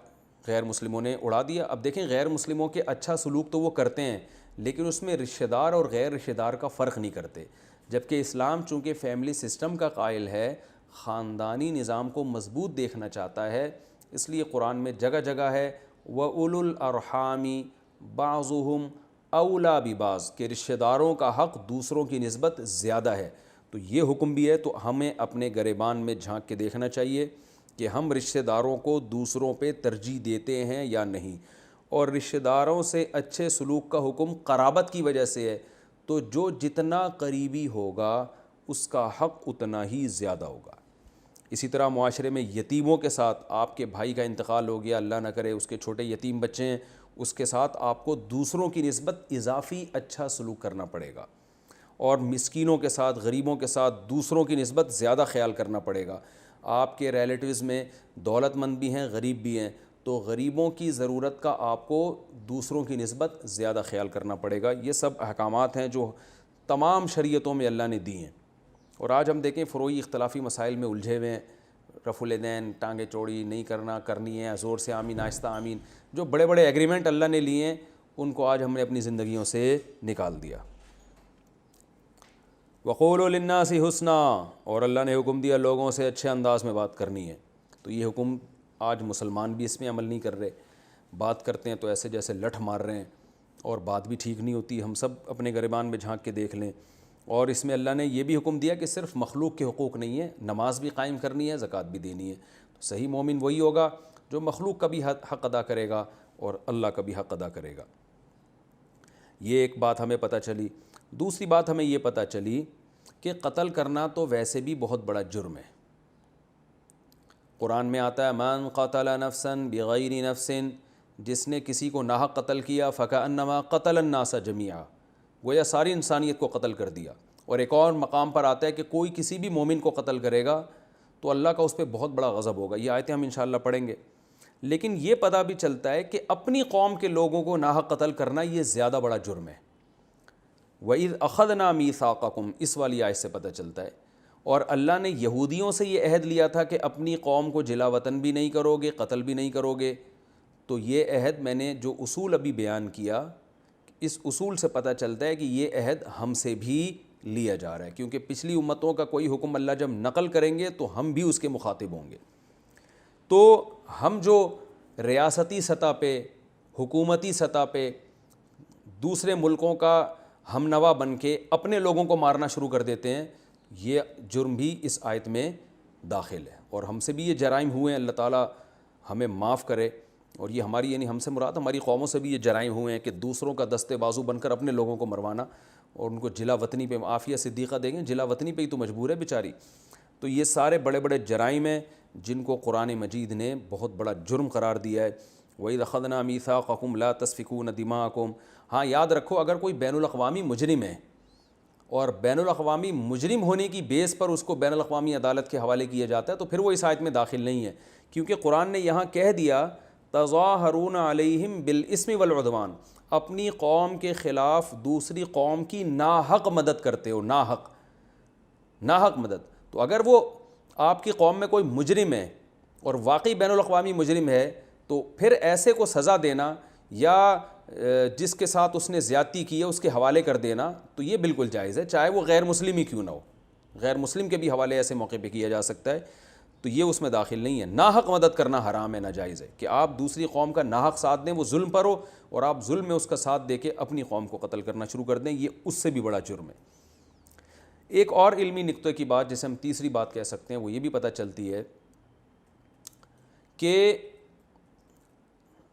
غیر مسلموں نے اڑا دیا. اب دیکھیں غیر مسلموں کے اچھا سلوک تو وہ کرتے ہیں لیکن اس میں رشتہ دار اور غیر رشتہ دار کا فرق نہیں کرتے، جبکہ اسلام چونکہ فیملی سسٹم کا قائل ہے، خاندانی نظام کو مضبوط دیکھنا چاہتا ہے، اس لیے قرآن میں جگہ جگہ ہے وَأُولُو الْأَرْحَامِ بَعْضُهُمْ أَوْلَىٰ بِبَعْضٍ کہ رشتہ داروں کا حق دوسروں کی نسبت زیادہ ہے. تو یہ حکم بھی ہے، تو ہمیں اپنے گریبان میں جھانک کے دیکھنا چاہیے کہ ہم رشتہ داروں کو دوسروں پہ ترجیح دیتے ہیں یا نہیں. اور رشتہ داروں سے اچھے سلوک کا حکم قرابت کی وجہ سے ہے، تو جو جتنا قریبی ہوگا اس کا حق اتنا ہی زیادہ ہوگا. اسی طرح معاشرے میں یتیموں کے ساتھ، آپ کے بھائی کا انتقال ہو گیا، اللہ نہ کرے اس کے چھوٹے یتیم بچے ہیں، اس کے ساتھ آپ کو دوسروں کی نسبت اضافی اچھا سلوک کرنا پڑے گا. اور مسکینوں کے ساتھ، غریبوں کے ساتھ دوسروں کی نسبت زیادہ خیال کرنا پڑے گا. آپ کے ریلیٹیوز میں دولت مند بھی ہیں، غریب بھی ہیں، تو غریبوں کی ضرورت کا آپ کو دوسروں کی نسبت زیادہ خیال کرنا پڑے گا. یہ سب احکامات ہیں جو تمام شریعتوں میں اللہ نے دی ہیں. اور آج ہم دیکھیں فروعی اختلافی مسائل میں الجھے ہوئے ہیں، رفع الیدین، ٹانگیں چوڑی نہیں کرنا، کرنی ہے، زور سے آمین، آہستہ آمین. جو بڑے بڑے ایگریمنٹ اللہ نے لیے ہیں ان کو آج ہم نے اپنی زندگیوں سے نکال دیا. وَقُولُوا لِلنَّاسِ حُسْنًا اور اللہ نے حکم دیا لوگوں سے اچھے انداز میں بات کرنی ہے. تو یہ حکم آج مسلمان بھی اس میں عمل نہیں کر رہے، بات کرتے ہیں تو ایسے جیسے لٹھ مار رہے ہیں، اور بات بھی ٹھیک نہیں ہوتی. ہم سب اپنے گریبان میں جھانک کے دیکھ لیں. اور اس میں اللہ نے یہ بھی حکم دیا کہ صرف مخلوق کے حقوق نہیں ہے، نماز بھی قائم کرنی ہے، زکوٰۃ بھی دینی ہے. تو صحیح مومن وہی ہوگا جو مخلوق کا بھی حق ادا کرے گا اور اللہ کا بھی حق ادا کرے گا. یہ ایک بات ہمیں پتہ چلی. دوسری بات ہمیں یہ پتہ چلی کہ قتل کرنا تو ویسے بھی بہت بڑا جرم ہے. قرآن میں آتا ہے من قتل نفسا بغیر نفس، جس نے کسی کو ناحق قتل کیا فکأنما قتل الناس جميعا، گویا ساری انسانیت کو قتل کر دیا. اور ایک اور مقام پر آتا ہے کہ کوئی کسی بھی مومن کو قتل کرے گا تو اللہ کا اس پہ بہت بڑا غضب ہوگا. یہ آیتیں ہم انشاءاللہ پڑھیں گے. لیکن یہ پتہ بھی چلتا ہے کہ اپنی قوم کے لوگوں کو ناحق قتل کرنا یہ زیادہ بڑا جرم ہے. وَإِذْ أَخَذْنَا مِيثَاقَكُمْ اس والی آیت سے پتہ چلتا ہے. اور اللہ نے یہودیوں سے یہ عہد لیا تھا کہ اپنی قوم کو جلا وطن بھی نہیں کرو گے، قتل بھی نہیں کرو گے. تو یہ عہد میں نے جو اصول ابھی بیان کیا، اس اصول سے پتہ چلتا ہے کہ یہ عہد ہم سے بھی لیا جا رہا ہے، کیونکہ پچھلی امتوں کا کوئی حکم اللہ جب نقل کریں گے تو ہم بھی اس کے مخاطب ہوں گے. تو ہم جو ریاستی سطح پہ، حکومتی سطح پہ دوسرے ملکوں کا ہم نوا بن کے اپنے لوگوں کو مارنا شروع کر دیتے ہیں، یہ جرم بھی اس آیت میں داخل ہے. اور ہم سے بھی یہ جرائم ہوئے ہیں، اللہ تعالیٰ ہمیں معاف کرے. اور یہ ہماری یعنی ہم سے مراد ہماری قوموں سے بھی یہ جرائم ہوئے ہیں کہ دوسروں کا دستے بازو بن کر اپنے لوگوں کو مروانا اور ان کو جلا وطنی پہ عافیہ صدیقہ دیں گے، جلا وطنی پہ ہی تو مجبور ہے بیچاری۔ تو یہ سارے بڑے بڑے جرائم ہیں جن کو قرآن مجید نے بہت بڑا جرم قرار دیا ہے۔ وَإِذْ أَخَذْنَا مِيثَاقَكُمْ لَا تَسْفِكُونَ دِمَاءَكُمْ۔ ہاں یاد رکھو، اگر کوئی بین الاقوامی مجرم ہے اور بین الاقوامی مجرم ہونے کی بیس پر اس کو بین الاقوامی عدالت کے حوالے کیا جاتا ہے تو پھر وہ اس آیت میں داخل نہیں ہے، کیونکہ قرآن نے یہاں کہہ دیا تظاہرون علیہم بالاسم والعدوان، اپنی قوم کے خلاف دوسری قوم کی ناحق مدد کرتے ہو، ناحق مدد۔ تو اگر وہ آپ کی قوم میں کوئی مجرم ہے اور واقعی بین الاقوامی مجرم ہے تو پھر ایسے کو سزا دینا یا جس کے ساتھ اس نے زیادتی کی ہے اس کے حوالے کر دینا تو یہ بالکل جائز ہے، چاہے وہ غیر مسلم ہی کیوں نہ ہو، غیر مسلم کے بھی حوالے ایسے موقع پہ کیا جا سکتا ہے، تو یہ اس میں داخل نہیں ہے۔ ناحق مدد کرنا حرام ہے، ناجائز ہے کہ آپ دوسری قوم کا ناحق ساتھ دیں، وہ ظلم پر ہو اور آپ ظلم میں اس کا ساتھ دے کے اپنی قوم کو قتل کرنا شروع کر دیں، یہ اس سے بھی بڑا جرم ہے۔ ایک اور علمی نقطے کی بات جسے ہم تیسری بات کہہ سکتے ہیں وہ یہ بھی پتہ چلتی ہے کہ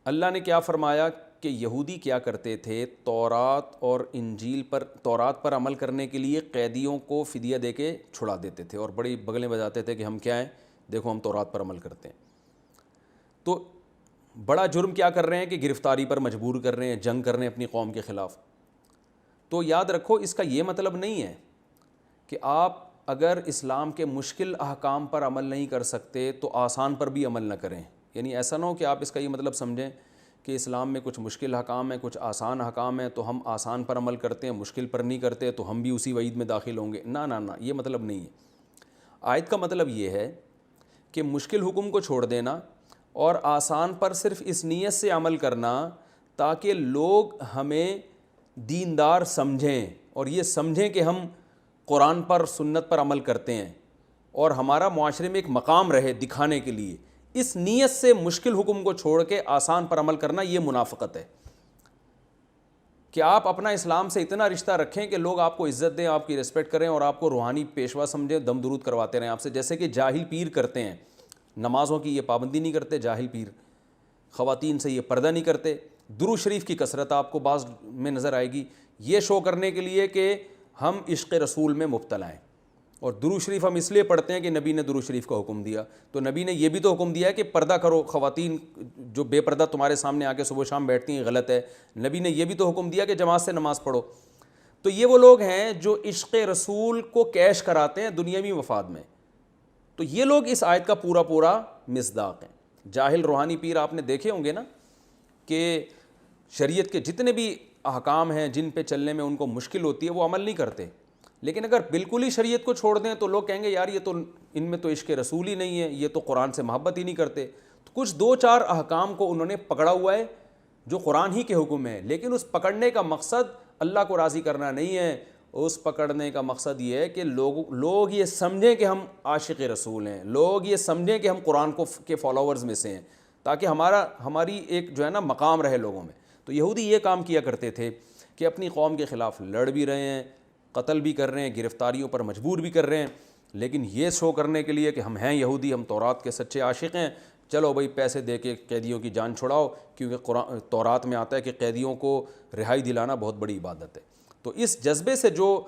اللہ نے کیا فرمایا کہ یہودی کیا کرتے تھے، تورات اور انجیل پر، تورات پر عمل کرنے کے لیے قیدیوں کو فدیہ دے کے چھڑا دیتے تھے اور بڑی بغلیں بجاتے تھے کہ ہم کیا ہیں، دیکھو ہم تورات پر عمل کرتے ہیں۔ تو بڑا جرم کیا کر رہے ہیں کہ گرفتاری پر مجبور کر رہے ہیں، جنگ کر رہے ہیں اپنی قوم کے خلاف۔ تو یاد رکھو اس کا یہ مطلب نہیں ہے کہ آپ اگر اسلام کے مشکل احکام پر عمل نہیں کر سکتے تو آسان پر بھی عمل نہ کریں، یعنی ایسا نہ ہو کہ آپ اس کا یہ مطلب سمجھیں کہ اسلام میں کچھ مشکل احکام ہیں، کچھ آسان احکام ہیں تو ہم آسان پر عمل کرتے ہیں، مشکل پر نہیں کرتے تو ہم بھی اسی وعید میں داخل ہوں گے۔ نہ، یہ مطلب نہیں ہے۔ آیت کا مطلب یہ ہے کہ مشکل حکم کو چھوڑ دینا اور آسان پر صرف اس نیت سے عمل کرنا تاکہ لوگ ہمیں دیندار سمجھیں اور یہ سمجھیں کہ ہم قرآن پر، سنت پر عمل کرتے ہیں اور ہمارا معاشرے میں ایک مقام رہے دکھانے کے لیے، اس نیت سے مشکل حکم کو چھوڑ کے آسان پر عمل کرنا یہ منافقت ہے کہ آپ اپنا اسلام سے اتنا رشتہ رکھیں کہ لوگ آپ کو عزت دیں، آپ کی ریسپیکٹ کریں اور آپ کو روحانی پیشوا سمجھیں، دم درود کرواتے رہیں آپ سے، جیسے کہ جاہل پیر کرتے ہیں۔ نمازوں کی یہ پابندی نہیں کرتے جاہل پیر، خواتین سے یہ پردہ نہیں کرتے، درود شریف کی کثرت آپ کو بعض میں نظر آئے گی، یہ شو کرنے کے لیے کہ ہم عشق رسول میں مبتلا ہیں۔ اور درود شریف ہم اس لیے پڑھتے ہیں کہ نبی نے درود شریف کا حکم دیا، تو نبی نے یہ بھی تو حکم دیا ہے کہ پردہ کرو، خواتین جو بے پردہ تمہارے سامنے آ کے صبح شام بیٹھتی ہیں غلط ہے، نبی نے یہ بھی تو حکم دیا کہ جماعت سے نماز پڑھو۔ تو یہ وہ لوگ ہیں جو عشق رسول کو کیش کراتے ہیں دنیاوی مفاد میں، تو یہ لوگ اس آیت کا پورا مصداق ہیں۔ جاہل روحانی پیر آپ نے دیکھے ہوں گے نا کہ شریعت کے جتنے بھی احکام ہیں جن پہ چلنے میں ان کو مشکل ہوتی ہے وہ عمل نہیں کرتے، لیکن اگر بالکل ہی شریعت کو چھوڑ دیں تو لوگ کہیں گے یار یہ تو ان میں تو عشق رسول ہی نہیں ہے، یہ تو قرآن سے محبت ہی نہیں کرتے۔ تو کچھ 2-4 احکام کو انہوں نے پکڑا ہوا ہے جو قرآن ہی کے حکم ہے، لیکن اس پکڑنے کا مقصد اللہ کو راضی کرنا نہیں ہے، اس پکڑنے کا مقصد یہ ہے کہ لوگ یہ سمجھیں کہ ہم عاشق رسول ہیں، لوگ یہ سمجھیں کہ ہم قرآن کے فالوورز میں سے ہیں، تاکہ ہماری ایک جو ہے نا مقام رہے لوگوں میں۔ تو یہودی یہ کام کیا کرتے تھے کہ اپنی قوم کے خلاف لڑ بھی رہے ہیں، قتل بھی کر رہے ہیں، گرفتاریوں پر مجبور بھی کر رہے ہیں، لیکن یہ شو کرنے کے لیے کہ ہم ہیں یہودی، ہم تورات کے سچے عاشق ہیں، چلو بھائی پیسے دے کے قیدیوں کی جان چھڑاؤ، کیونکہ تورات میں آتا ہے کہ قیدیوں کو رہائی دلانا بہت بڑی عبادت ہے۔ تو اس جذبے سے جو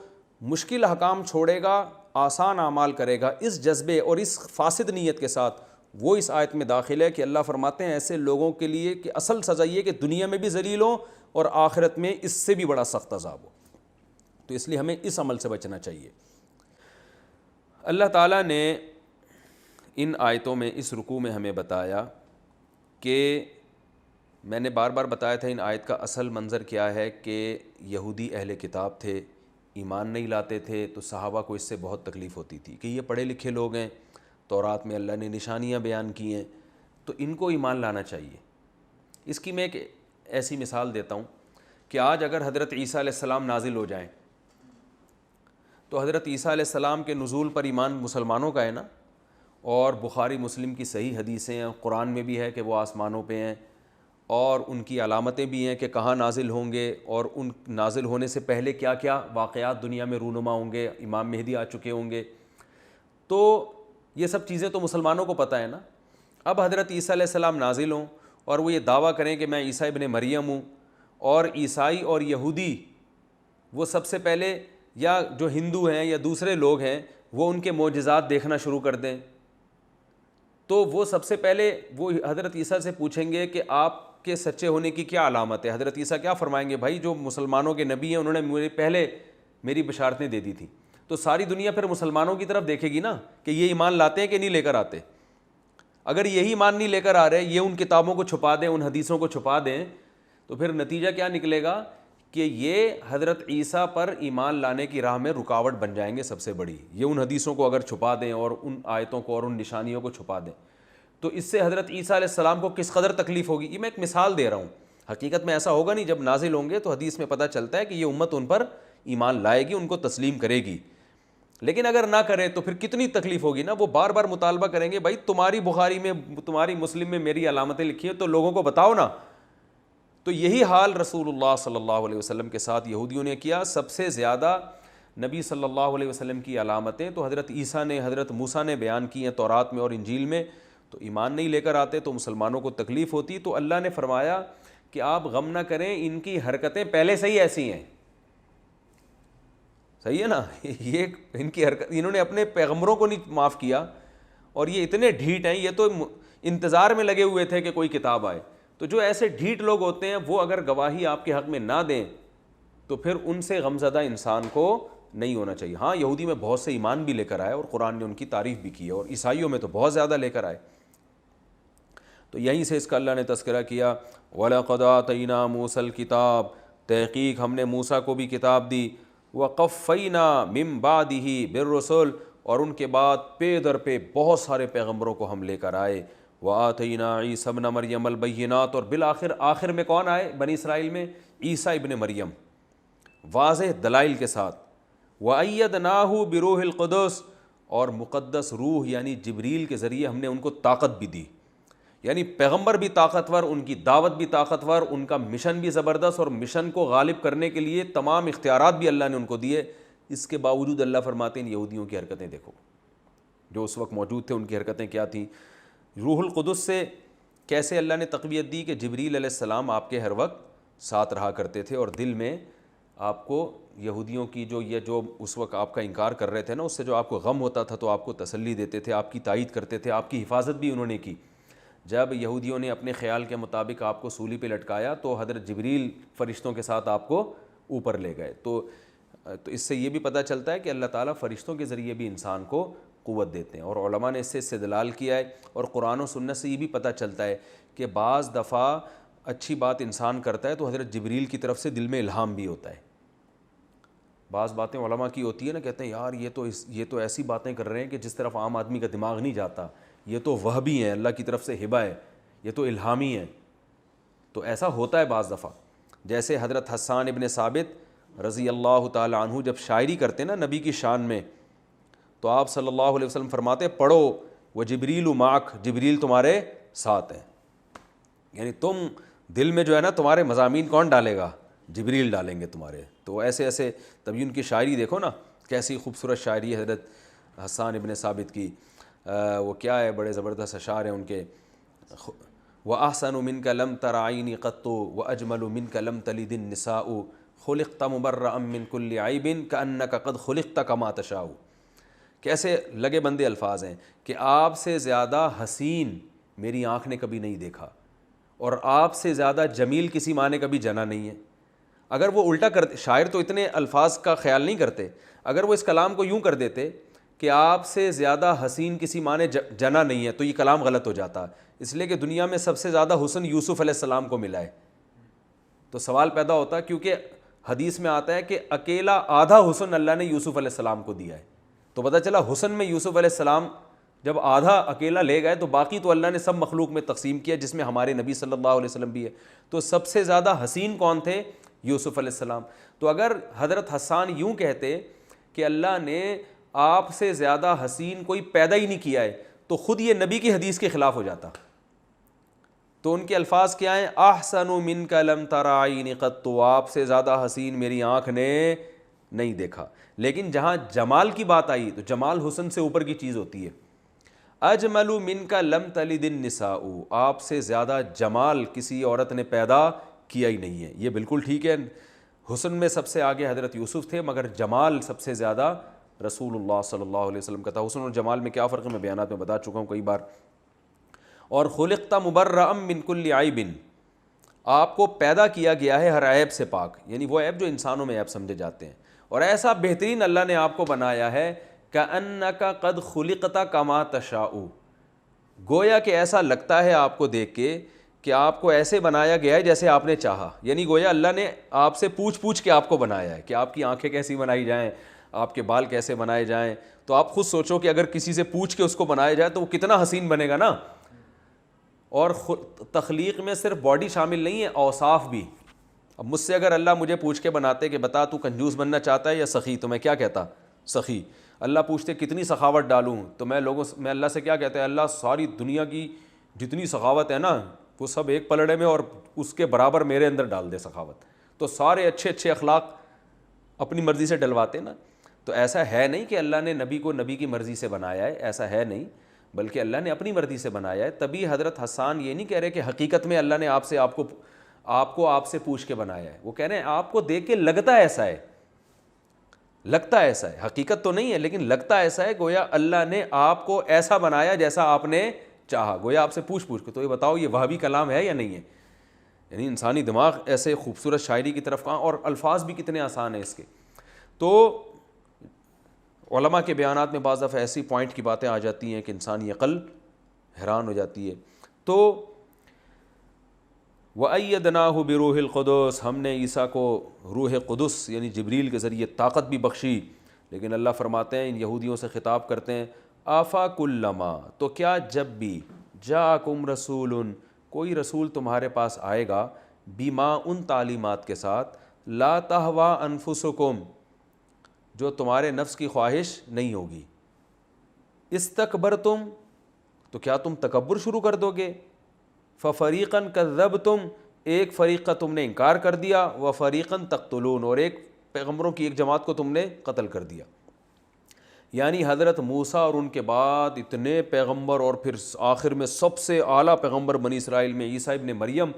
مشکل احکام چھوڑے گا، آسان اعمال کرے گا، اس جذبے اور اس فاسد نیت کے ساتھ، وہ اس آیت میں داخل ہے کہ اللہ فرماتے ہیں ایسے لوگوں کے لیے کہ اصل سزا یہ کہ دنیا میں بھی ذلیل ہوں اور آخرت میں اس سے بھی بڑا سخت عذاب ہو۔ تو اس لیے ہمیں اس عمل سے بچنا چاہیے۔ اللہ تعالیٰ نے ان آیتوں میں، اس رکوع میں ہمیں بتایا کہ میں نے بار بار بتایا تھا ان آیت کا اصل منظر کیا ہے کہ یہودی اہل کتاب تھے، ایمان نہیں لاتے تھے، تو صحابہ کو اس سے بہت تکلیف ہوتی تھی کہ یہ پڑھے لکھے لوگ ہیں، تورات میں اللہ نے نشانیاں بیان کی ہیں، تو ان کو ایمان لانا چاہیے۔ اس کی میں ایک ایسی مثال دیتا ہوں کہ آج اگر حضرت عیسیٰ علیہ السلام نازل ہو جائیں تو حضرت عیسیٰ علیہ السلام کے نزول پر ایمان مسلمانوں کا ہے نا، اور بخاری مسلم کی صحیح حدیثیں ہیں، قرآن میں بھی ہے کہ وہ آسمانوں پہ ہیں، اور ان کی علامتیں بھی ہیں کہ کہاں نازل ہوں گے اور ان نازل ہونے سے پہلے کیا کیا واقعات دنیا میں رونما ہوں گے، امام مہدی آ چکے ہوں گے، تو یہ سب چیزیں تو مسلمانوں کو پتہ ہے نا۔ اب حضرت عیسیٰ علیہ السلام نازل ہوں اور وہ یہ دعویٰ کریں کہ میں عیسیٰ ابن مریم ہوں، اور عیسائی اور یہودی وہ سب سے پہلے، یا جو ہندو ہیں یا دوسرے لوگ ہیں، وہ ان کے معجزات دیکھنا شروع کر دیں، تو وہ سب سے پہلے وہ حضرت عیسیٰ سے پوچھیں گے کہ آپ کے سچے ہونے کی کیا علامت ہے؟ حضرت عیسیٰ کیا فرمائیں گے؟ بھائی جو مسلمانوں کے نبی ہیں انہوں نے مجھے پہلے میری بشارتیں دے دی تھیں. تو ساری دنیا پھر مسلمانوں کی طرف دیکھے گی نا کہ یہ ایمان لاتے ہیں کہ نہیں لے کر آتے. اگر یہی ایمان نہیں لے کر آ رہے، یہ ان کتابوں کو چھپا دیں، ان حدیثوں کو چھپا دیں، تو پھر نتیجہ کیا نکلے گا کہ یہ حضرت عیسیٰ پر ایمان لانے کی راہ میں رکاوٹ بن جائیں گے سب سے بڑی. یہ ان حدیثوں کو اگر چھپا دیں اور ان آیتوں کو اور ان نشانیوں کو چھپا دیں، تو اس سے حضرت عیسیٰ علیہ السلام کو کس قدر تکلیف ہوگی. یہ میں ایک مثال دے رہا ہوں، حقیقت میں ایسا ہوگا نہیں. جب نازل ہوں گے تو حدیث میں پتہ چلتا ہے کہ یہ امت ان پر ایمان لائے گی، ان کو تسلیم کرے گی. لیکن اگر نہ کرے تو پھر کتنی تکلیف ہوگی نا. وہ بار بار مطالبہ کریں گے، بھائی تمہاری بخاری میں، تمہاری مسلم میں میری علامتیں لکھی ہیں تو لوگوں کو بتاؤ نا. تو یہی حال رسول اللہ صلی اللہ علیہ وسلم کے ساتھ یہودیوں نے کیا. سب سے زیادہ نبی صلی اللہ علیہ وسلم کی علامتیں تو حضرت عیسیٰ نے، حضرت موسیٰ نے بیان کی ہیں تورات میں اور انجیل میں. تو ایمان نہیں لے کر آتے تو مسلمانوں کو تکلیف ہوتی. تو اللہ نے فرمایا کہ آپ غم نہ کریں، ان کی حرکتیں پہلے سے ہی ایسی ہیں. صحیح ہے نا. یہ ان کی حرکت، انہوں نے اپنے پیغمبروں کو نہیں معاف کیا، اور یہ اتنے ڈھیٹ ہیں، یہ تو انتظار میں لگے ہوئے تھے کہ کوئی کتاب آئے. تو جو ایسے ڈھیٹ لوگ ہوتے ہیں وہ اگر گواہی آپ کے حق میں نہ دیں تو پھر ان سے غمزدہ انسان کو نہیں ہونا چاہیے. ہاں یہودی میں بہت سے ایمان بھی لے کر آئے اور قرآن نے ان کی تعریف بھی کی ہے، اور عیسائیوں میں تو بہت زیادہ لے کر آئے. تو یہیں سے اس کا اللہ نے تذکرہ کیا، وَلَقَدْ آتَيْنَا مُوسَى الْكِتَابَ، تحقیق ہم نے موسیٰ کو بھی کتاب دی، وَقَفَّيْنَا مِن بَعْدِهِ بِالرُّسُلِ، اور ان کے بعد پے در پہ بہت سارے پیغمبروں کو ہم لے کر آئے. وَآتَيْنَا عِيسَى ابْنَ مَرْيَمَ الْبَيِّنَاتِ، اور بالآخر آخر میں کون آئے بنی اسرائیل میں؟ عیسیٰ ابن مریم، واضح دلائل کے ساتھ. وَأَيَّدْنَاهُ بِرُوحِ الْقُدُسِ، اور مقدس روح یعنی جبریل کے ذریعے ہم نے ان کو طاقت بھی دی. یعنی پیغمبر بھی طاقتور، ان کی دعوت بھی طاقتور، ان کا مشن بھی زبردست، اور مشن کو غالب کرنے کے لیے تمام اختیارات بھی اللہ نے ان کو دیے. اس کے باوجود اللہ فرماتے ہیں یہودیوں کی حرکتیں دیکھو، جو اس وقت موجود تھے ان کی حرکتیں کیا تھیں. روح القدس سے کیسے اللہ نے تقویت دی کہ جبریل علیہ السلام آپ کے ہر وقت ساتھ رہا کرتے تھے، اور دل میں آپ کو یہودیوں کی جو اس وقت آپ کا انکار کر رہے تھے نا، اس سے جو آپ کو غم ہوتا تھا تو آپ کو تسلی دیتے تھے، آپ کی تائید کرتے تھے، آپ کی حفاظت بھی انہوں نے کی. جب یہودیوں نے اپنے خیال کے مطابق آپ کو سولی پہ لٹکایا تو حضرت جبریل فرشتوں کے ساتھ آپ کو اوپر لے گئے. تو اس سے یہ بھی پتہ چلتا ہے کہ اللہ تعالیٰ فرشتوں کے ذریعے بھی انسان کو قوت دیتے ہیں. اور علماء نے اس سے استدلال کیا ہے، اور قرآن و سنت سے یہ بھی پتہ چلتا ہے کہ بعض دفعہ اچھی بات انسان کرتا ہے تو حضرت جبریل کی طرف سے دل میں الہام بھی ہوتا ہے. بعض باتیں علماء کی ہوتی ہیں نا، کہتے ہیں یار یہ تو ایسی باتیں کر رہے ہیں کہ جس طرف عام آدمی کا دماغ نہیں جاتا، یہ تو وہبی ہیں، اللہ کی طرف سے ہبہ ہے، یہ تو الہامی ہے. تو ایسا ہوتا ہے بعض دفعہ. جیسے حضرت حسان ابن ثابت رضی اللہ تعالی عنہ جب شاعری کرتے نا نبی کی شان میں، تو آپ صلی اللہ علیہ وسلم فرماتے پڑھو وہ جبریل معک، جبریل تمہارے ساتھ ہیں. یعنی تم دل میں جو ہے نا تمہارے مضامین کون ڈالے گا؟ جبریل ڈالیں گے تمہارے. تو ایسے ایسے تبھی ان کی شاعری دیکھو نا کیسی خوبصورت شاعری ہے حضرت حسان ابن ثابت کی. وہ کیا ہے، بڑے زبردست اشعار ہیں ان کے. وَأَحْسَنُ مِنْكَ لَمْ تَرَ عَيْنِي قَطُّ وَأَجْمَلُ مِنْكَ لَمْ تَلِدِ النِّسَاءُ خُلِقْتَ مُبَرَّأً مِنْ كُلِّ عَيْبٍ كَأَنَّكَ قَدْ خُلِقْتَ كَمَا تَشَاءُ. کیسے لگے بندے الفاظ ہیں کہ آپ سے زیادہ حسین میری آنکھ نے کبھی نہیں دیکھا، اور آپ سے زیادہ جمیل کسی ماں نے کبھی جنا نہیں ہے. اگر وہ الٹا کرتے، شاعر تو اتنے الفاظ کا خیال نہیں کرتے، اگر وہ اس کلام کو یوں کر دیتے کہ آپ سے زیادہ حسین کسی ماں نے جنا نہیں ہے، تو یہ کلام غلط ہو جاتا. اس لیے کہ دنیا میں سب سے زیادہ حسن یوسف علیہ السلام کو ملا ہے. تو سوال پیدا ہوتا ہے، کیونکہ حدیث میں آتا ہے کہ اکیلا آدھا حسن اللہ نے یوسف علیہ السلام کو دیا ہے. تو پتہ چلا حسن میں یوسف علیہ السلام جب آدھا اکیلا لے گئے تو باقی تو اللہ نے سب مخلوق میں تقسیم کیا، جس میں ہمارے نبی صلی اللہ علیہ وسلم بھی ہے. تو سب سے زیادہ حسین کون تھے؟ یوسف علیہ السلام. تو اگر حضرت حسان یوں کہتے کہ اللہ نے آپ سے زیادہ حسین کوئی پیدا ہی نہیں کیا ہے، تو خود یہ نبی کی حدیث کے خلاف ہو جاتا. تو ان کے الفاظ کیا ہیں؟ احسن منک لم تر عینی قط، آپ سے زیادہ حسین میری آنکھ نے نہیں دیکھا. لیکن جہاں جمال کی بات آئی تو جمال حسن سے اوپر کی چیز ہوتی ہے. اجمل منک لم تلد النساء، آپ سے زیادہ جمال کسی عورت نے پیدا کیا ہی نہیں ہے. یہ بالکل ٹھیک ہے، حسن میں سب سے آگے حضرت یوسف تھے، مگر جمال سب سے زیادہ رسول اللہ صلی اللہ علیہ وسلم کا تھا. حسن اور جمال میں کیا فرق ہے میں بیانات میں بتا چکا ہوں کئی بار. اور خلقت مبرأ من کل عیب، آپ کو پیدا کیا گیا ہے ہر عیب سے پاک، یعنی وہ عیب جو انسانوں میں عیب سمجھے جاتے ہیں. اور ایسا بہترین اللہ نے آپ کو بنایا ہے کأنک قد خلقت کما تشاء، گویا کہ ایسا لگتا ہے آپ کو دیکھ کے کہ آپ کو ایسے بنایا گیا ہے جیسے آپ نے چاہا. یعنی گویا اللہ نے آپ سے پوچھ کے آپ کو بنایا ہے کہ آپ کی آنکھیں کیسی بنائی جائیں، آپ کے بال کیسے بنائے جائیں. تو آپ خود سوچو کہ اگر کسی سے پوچھ کے اس کو بنایا جائے تو وہ کتنا حسین بنے گا نا. اور تخلیق میں صرف باڈی شامل نہیں ہے، اوصاف بھی. اب مجھ سے اگر اللہ مجھے پوچھ کے بناتے کہ بتا تو کنجوس بننا چاہتا ہے یا سخی، تو میں کیا کہتا؟ سخی. اللہ پوچھتے کتنی سخاوت ڈالوں، تو میں اللہ سے کیا کہتا ہے؟ اللہ ساری دنیا کی جتنی سخاوت ہے نا وہ سب ایک پلڑے میں اور اس کے برابر میرے اندر ڈال دے سخاوت. تو سارے اچھے اچھے اخلاق اپنی مرضی سے ڈلواتے نا. تو ایسا ہے نہیں کہ اللہ نے نبی کو نبی کی مرضی سے بنایا ہے، ایسا ہے نہیں، بلکہ اللہ نے اپنی مرضی سے بنایا ہے. تبھی حضرت حسان یہ نہیں کہہ رہے کہ حقیقت میں اللہ نے آپ سے پوچھ کے بنایا ہے. وہ کہہ رہے ہیں آپ کو دیکھ کے لگتا ایسا ہے، لگتا ایسا ہے، حقیقت تو نہیں ہے لیکن لگتا ایسا ہے. گویا اللہ نے آپ کو ایسا بنایا جیسا آپ نے چاہا، گویا آپ سے پوچھ کے. تو یہ بتاؤ یہ وہابی کلام ہے یا نہیں ہے؟ یعنی انسانی دماغ ایسے خوبصورت شاعری کی طرف کہاں، اور الفاظ بھی کتنے آسان ہیں اس کے. تو علماء کے بیانات میں بعض دفعہ ایسی پوائنٹ کی باتیں آ جاتی ہیں کہ انسانی عقل حیران ہو جاتی ہے. تو وَأَيَّدْنَاهُ بِرُوحِ الْقُدُسِ، ہم نے عیسیٰ کو روح قدس یعنی جبریل کے ذریعے طاقت بھی بخشی. لیکن اللہ فرماتے ہیں، ان یہودیوں سے خطاب کرتے ہیں، آفَكُلَّمَا، تو کیا جب بھی جاءکم رسول، کوئی رسول تمہارے پاس آئے گا، بما، ان تعلیمات کے ساتھ، لا تہوا انفسکم، جو تمہارے نفس کی خواہش نہیں ہوگی، استکبرتم، تو کیا تم تکبر شروع کر دو گے، ففریقاً کذبتم، ایک فریق کا تم نے انکار کر دیا، وفریقاً تقتلون، اور ایک پیغمبروں کی ایک جماعت کو تم نے قتل کر دیا. یعنی حضرت موسیٰ اور ان کے بعد اتنے پیغمبر، اور پھر آخر میں سب سے اعلیٰ پیغمبر بنی اسرائیل میں عیسیٰ ابن مریم.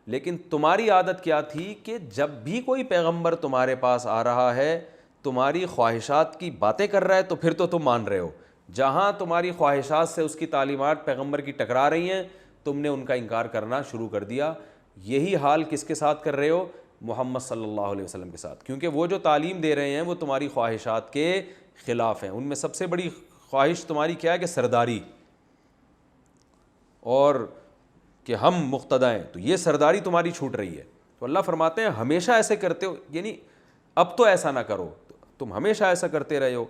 لیکن تمہاری عادت کیا تھی کہ جب بھی کوئی پیغمبر تمہارے پاس آ رہا ہے، تمہاری خواہشات کی باتیں کر رہا ہے، تو پھر تو تم مان رہے ہو. جہاں تمہاری خواہشات سے اس کی تعلیمات پیغمبر کی ٹکرا رہی ہیں، تم نے ان کا انکار کرنا شروع کر دیا. یہی حال کس کے ساتھ کر رہے ہو؟ محمد صلی اللہ علیہ وسلم کے ساتھ. کیونکہ وہ جو تعلیم دے رہے ہیں وہ تمہاری خواہشات کے خلاف ہیں. ان میں سب سے بڑی خواہش تمہاری کیا ہے؟ کہ سرداری، اور کہ ہم مقتدی ہیں. تو یہ سرداری تمہاری چھوٹ رہی ہے. تو اللہ فرماتے ہیں ہمیشہ ایسے کرتے ہو، یعنی اب تو ایسا نہ کرو، تم ہمیشہ ایسا کرتے رہے ہو.